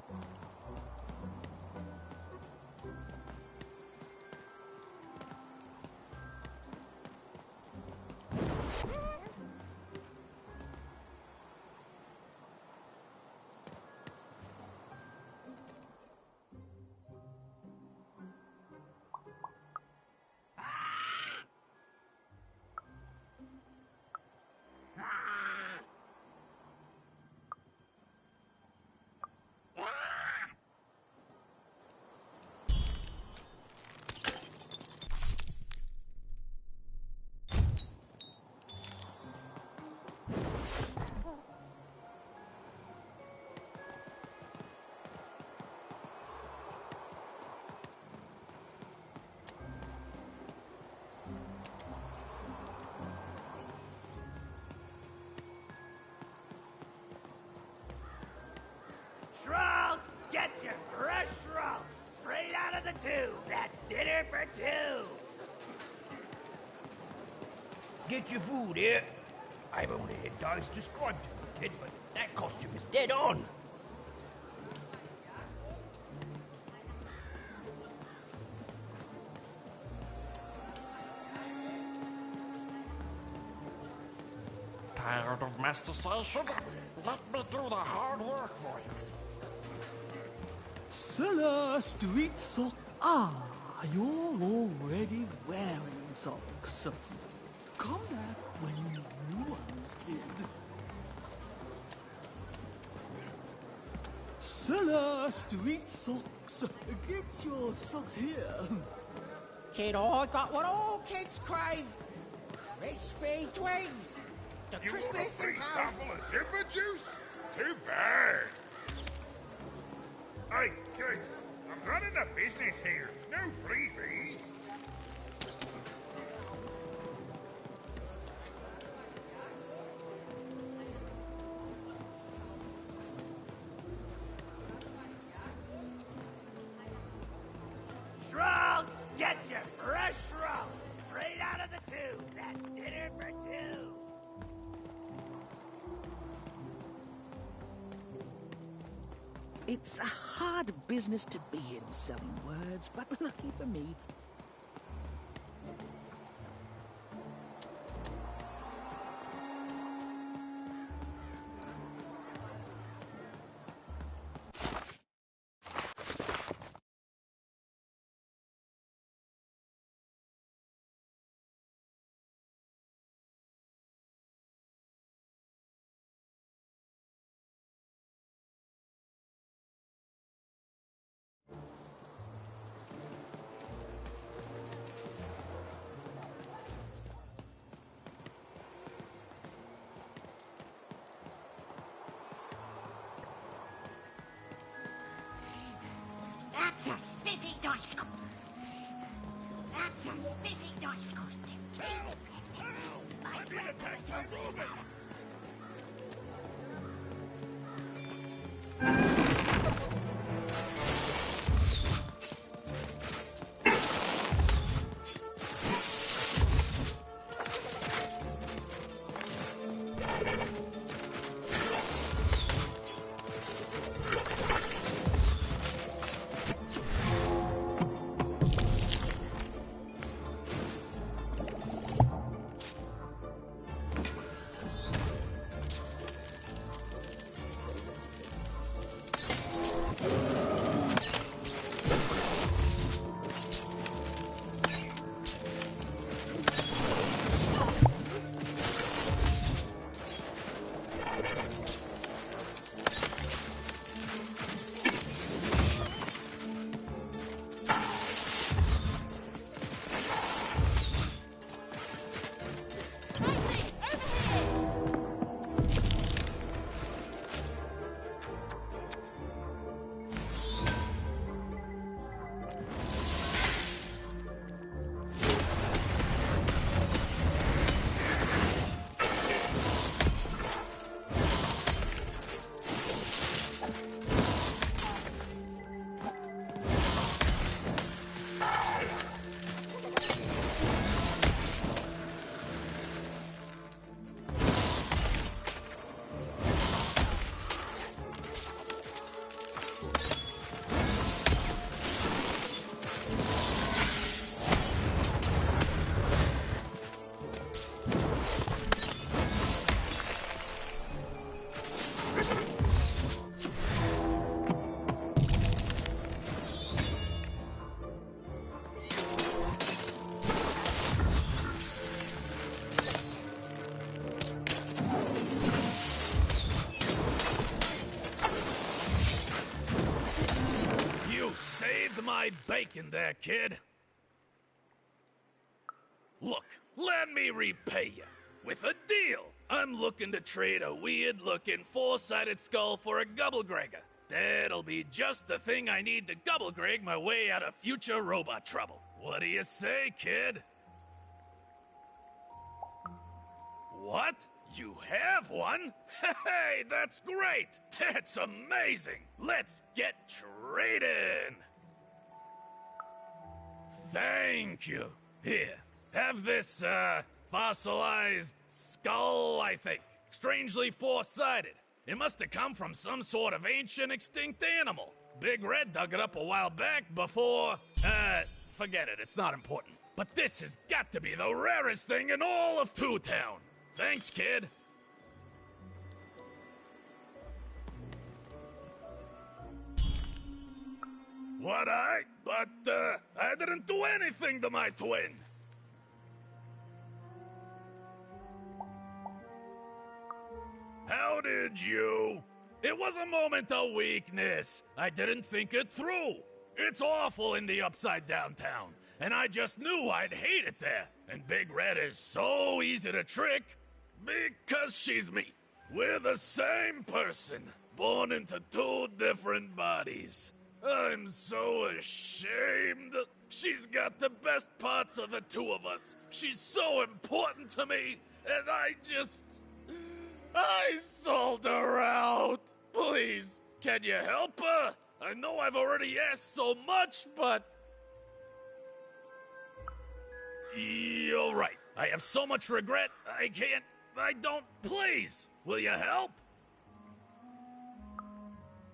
Shrunk! Get your fresh shrunk! Straight out of the tube! That's dinner for two! Get your food here. I've only had dice described to me, kid, but that costume is dead on. Tired of mastication? Let me do the hard work for you. Cellar Street sock. Ah, you're already wearing socks. Come back when new ones, kid. seller, street socks. Get your socks here. Kid, I got what all kids crave. Crispy twigs. The You want a crispiest free in town. sample of zipper juice? Too bad. Hey, kid, I'm running a business here. No freebies. Shrug, get your fresh shrug. Straight out of the tube. That's dinner for two. It's a hard business to be in, selling words, but lucky for me, That's a spiffy nice That's a spiffy nice costume, too. I'm being attacked by robots. My bacon there, kid. Look, let me repay you with a deal. I'm looking to trade a weird-looking four-sided skull for a Gubblegregger. That'll be just the thing I need to Gubblegreg my way out of future robot trouble. What do you say, kid? What? You have one? Hey, that's great! That's amazing! Let's get trading! Thank you. Here, have this, fossilized skull, I think. Strangely four-sided. It must have come from some sort of ancient extinct animal. Big Red dug it up a while back before... forget it, it's not important. But this has got to be the rarest thing in all of Two Town. Thanks, kid. But I didn't do anything to my twin. How did you? It was a moment of weakness. I didn't think it through. It's awful in the Upside Down town, and I just knew I'd hate it there. And Big Red is so easy to trick because she's me. We're the same person, born into two different bodies. I'm so ashamed. She's got the best parts of the two of us. She's so important to me, and I sold her out. Please, can you help her? I know I've already asked so much, but... You're right. I have so much regret, I don't. Please, will you help?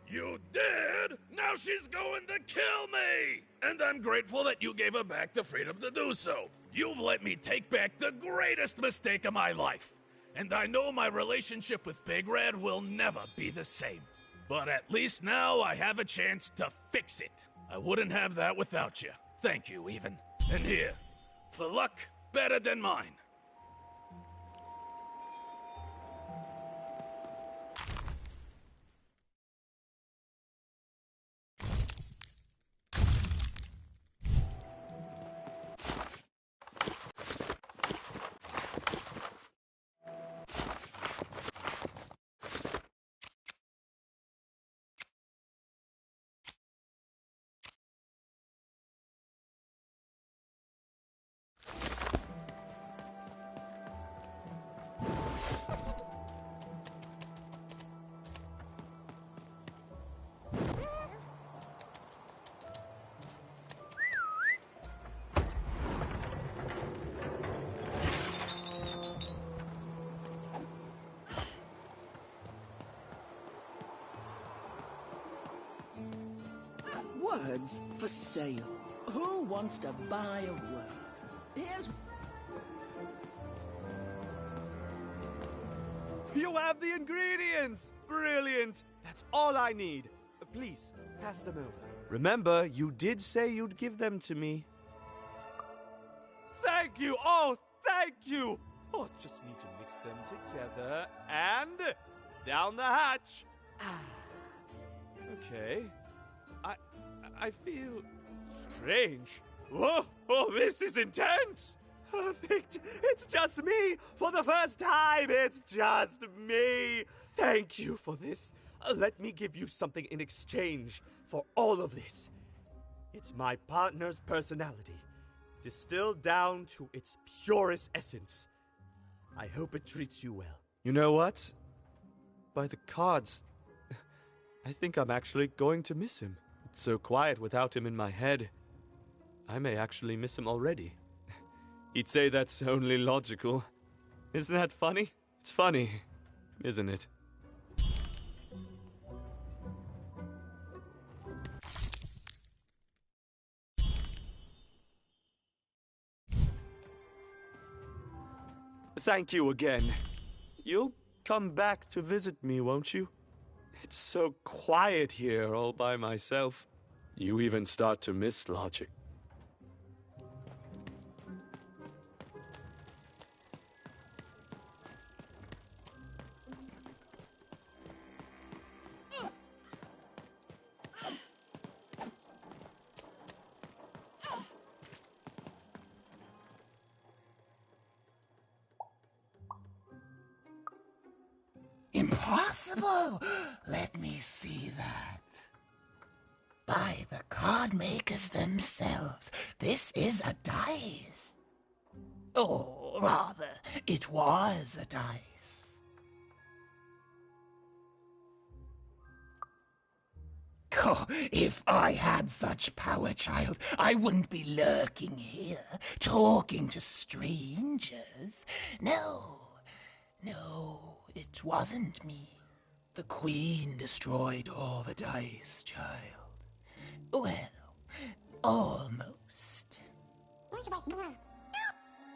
You did? Now she's going to kill me! And I'm grateful that you gave her back the freedom to do so. You've let me take back the greatest mistake of my life. And I know my relationship with Big Red will never be the same. But at least now I have a chance to fix it. I wouldn't have that without you. Thank you, even. And here, for luck better than mine. Words for sale. Who wants to buy a word? Here's... You have the ingredients! Brilliant! That's all I need. Please, pass them over. Remember, you did say you'd give them to me. Thank you! Oh, thank you! Oh, just need to mix them together and... down the hatch. Okay. I feel strange. Oh, this is intense! Perfect! It's just me! For the first time, it's just me! Thank you for this. Let me give you something in exchange for all of this. It's my partner's personality, distilled down to its purest essence. I hope it treats you well. You know what? By the cards, I think I'm actually going to miss him. It's so quiet without him in my head. I may actually miss him already. He'd say that's only logical. Isn't that funny? It's funny, isn't it? Thank you again. You'll come back to visit me, won't you? It's so quiet here all by myself. You even start to miss logic. Impossible! Let me see that. By the card makers themselves, this is a dice. Or rather, it was a dice. Oh, if I had such power, child, I wouldn't be lurking here, talking to strangers. No, it wasn't me. The Queen destroyed all the dice, child. Well, almost.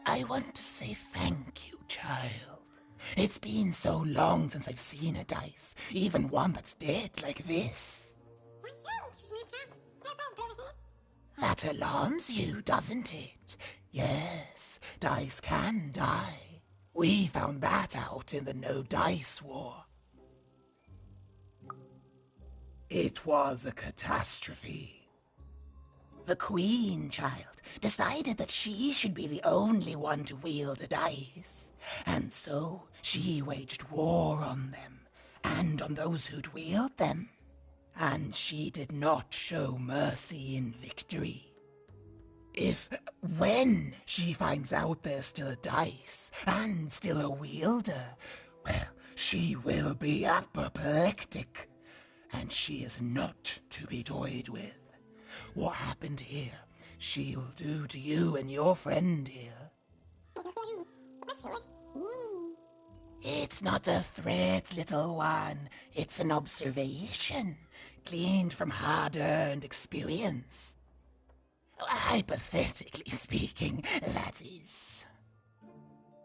I want to say thank you, child. It's been so long since I've seen a dice, even one that's dead like this. That alarms you, doesn't it? Yes, dice can die. We found that out in the No Dice War. It was a catastrophe. The Queen Child decided that she should be the only one to wield a dice, and so she waged war on them, and on those who'd wield them. And she did not show mercy in victory. When she finds out there's still a dice, and still a wielder, well, she will be apoplectic, and she is not to be toyed with. What happened here, she'll do to you and your friend here. It's not a threat, little one. It's an observation, gleaned from hard-earned experience. Hypothetically speaking, that is.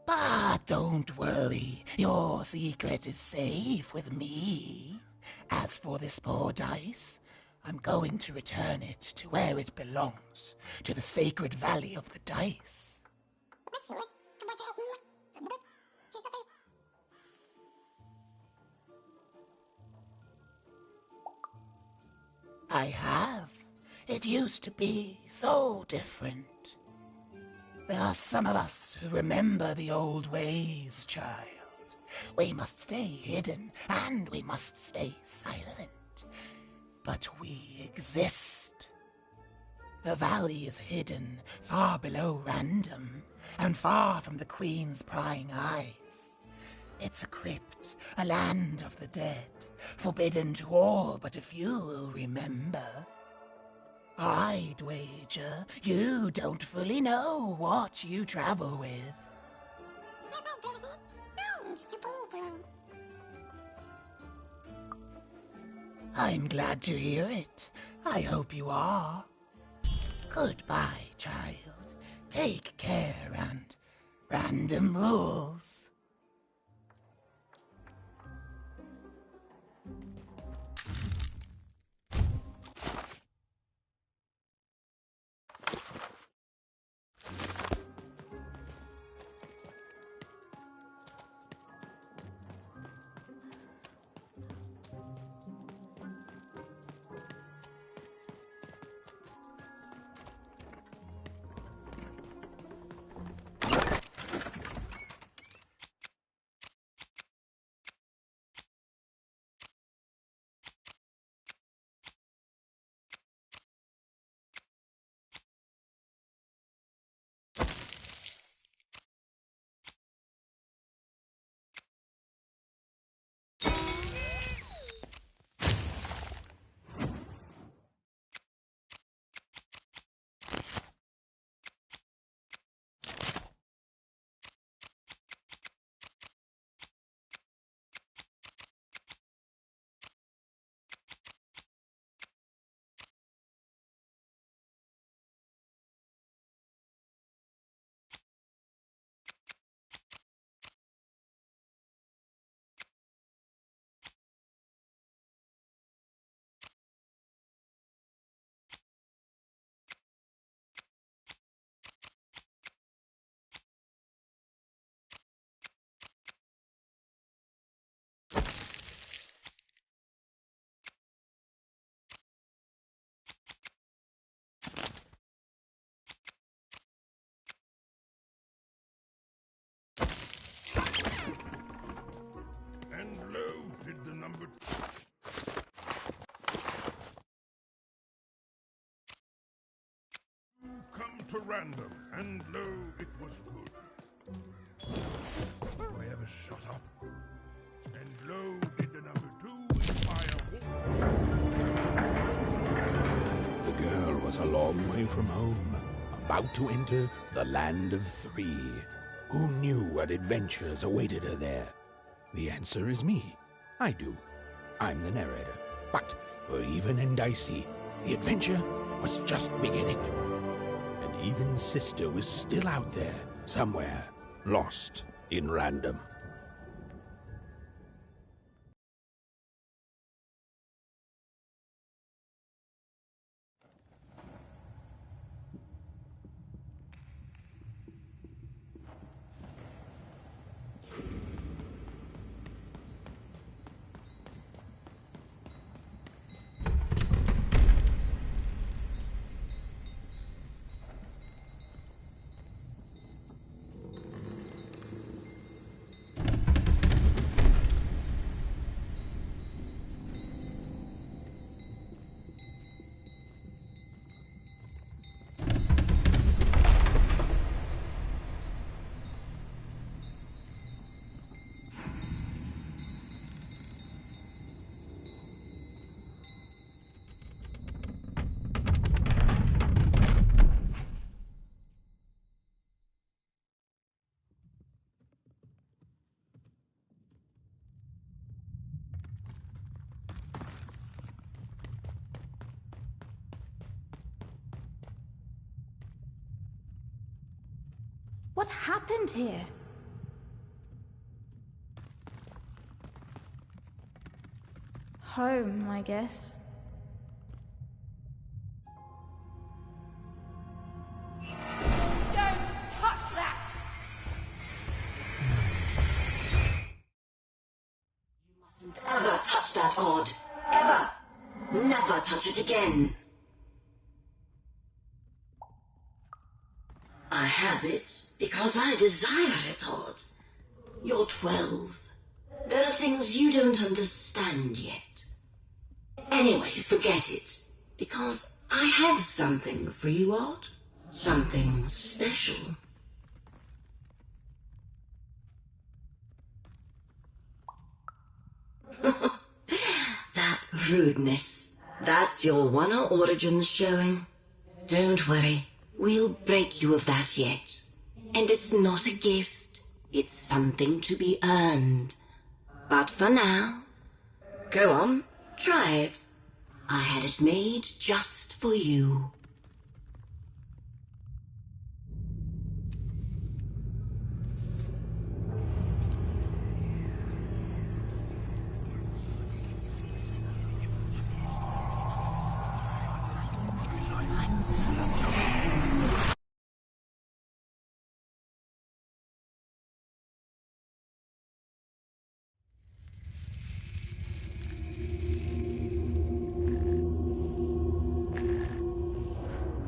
But don't worry, your secret is safe with me. As for this poor dice, I'm going to return it to where it belongs, to the sacred valley of the dice. I have. It used to be so different. There are some of us who remember the old ways, child. We must stay hidden, and we must stay silent. But we exist. The valley is hidden far below Random, and far from the Queen's prying eyes. It's a crypt, a land of the dead, forbidden to all but a few will remember. I'd wager you don't fully know what you travel with. I'm glad to hear it. I hope you are. Goodbye, child. Take care, and Random rules. And lo, did the number... Come to Random, and lo, it was good. Do I ever shut up? And lo, did the number 2 inspire... The girl was a long way from home, about to enter the Land of Three. Who knew what adventures awaited her there? The answer is me. I do. I'm the narrator. But for Even and Dicey, the adventure was just beginning. And Even's sister was still out there, somewhere, lost in Random. What happened here? Home, I guess. Don't touch that! You mustn't ever touch that Odd. Ever! Never touch it again. I have it because I desire it, Odd. You're 12. There are things you don't understand yet. Anyway, forget it. Because I have something for you, Odd. Something special. That rudeness. That's your Wonder Origins showing. Don't worry. We'll break you of that yet. And it's not a gift. It's something to be earned. But for now, go on, try it. I had it made just for you.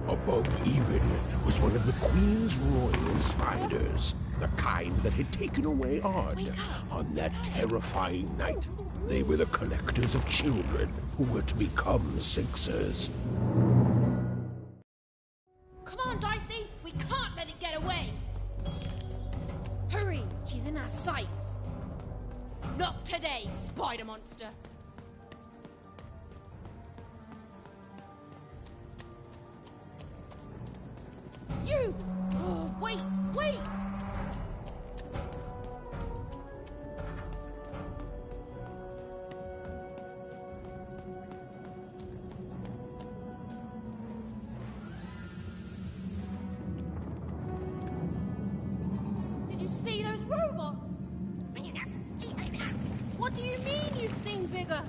Above even was one of the Queen's royal spiders, the kind that had taken away Odd on that terrifying night. They were the collectors of children who were to become Sixers. Come on, Dicey! We can't let it get away! Hurry! She's in our sights! Not today, spider monster! You! Oh, wait! Wait! Did you see those robots? What do you mean you've seen bigger?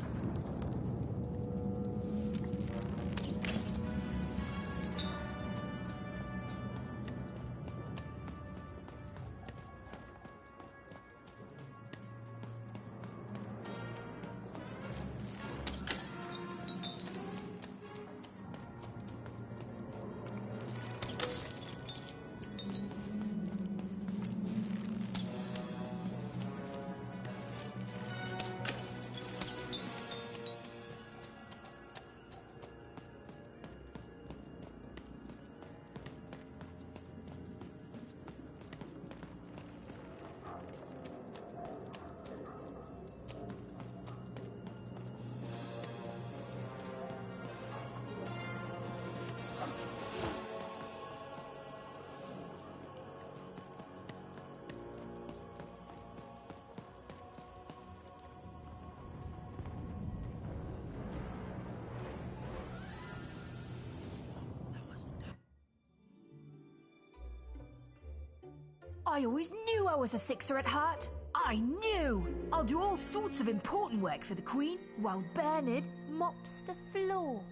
I always knew I was a Sixer at heart. I knew! I'll do all sorts of important work for the Queen, while Bernard mops the floor.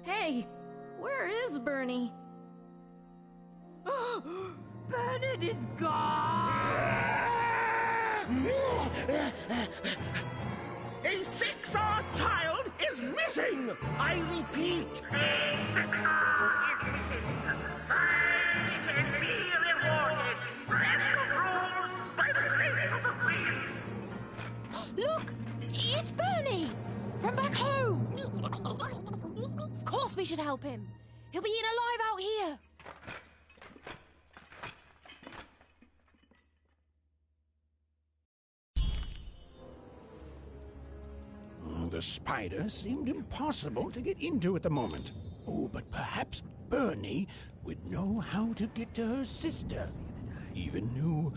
Hey, where is Bernie? Bernard is gone! A Sixer child is missing! I repeat, a Sixer is missing. I can be rewarded. Special rules by the grace of the Queen. Look! It's Bernie! From back home! Of course we should help him. He'll be eaten alive out here. The spider seemed impossible to get into at the moment. Oh, but perhaps Bernie would know how to get to her sister. Even knew...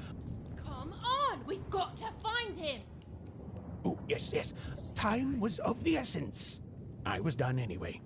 Come on! We've got to find him! Oh, yes, yes. Time was of the essence. I was done anyway.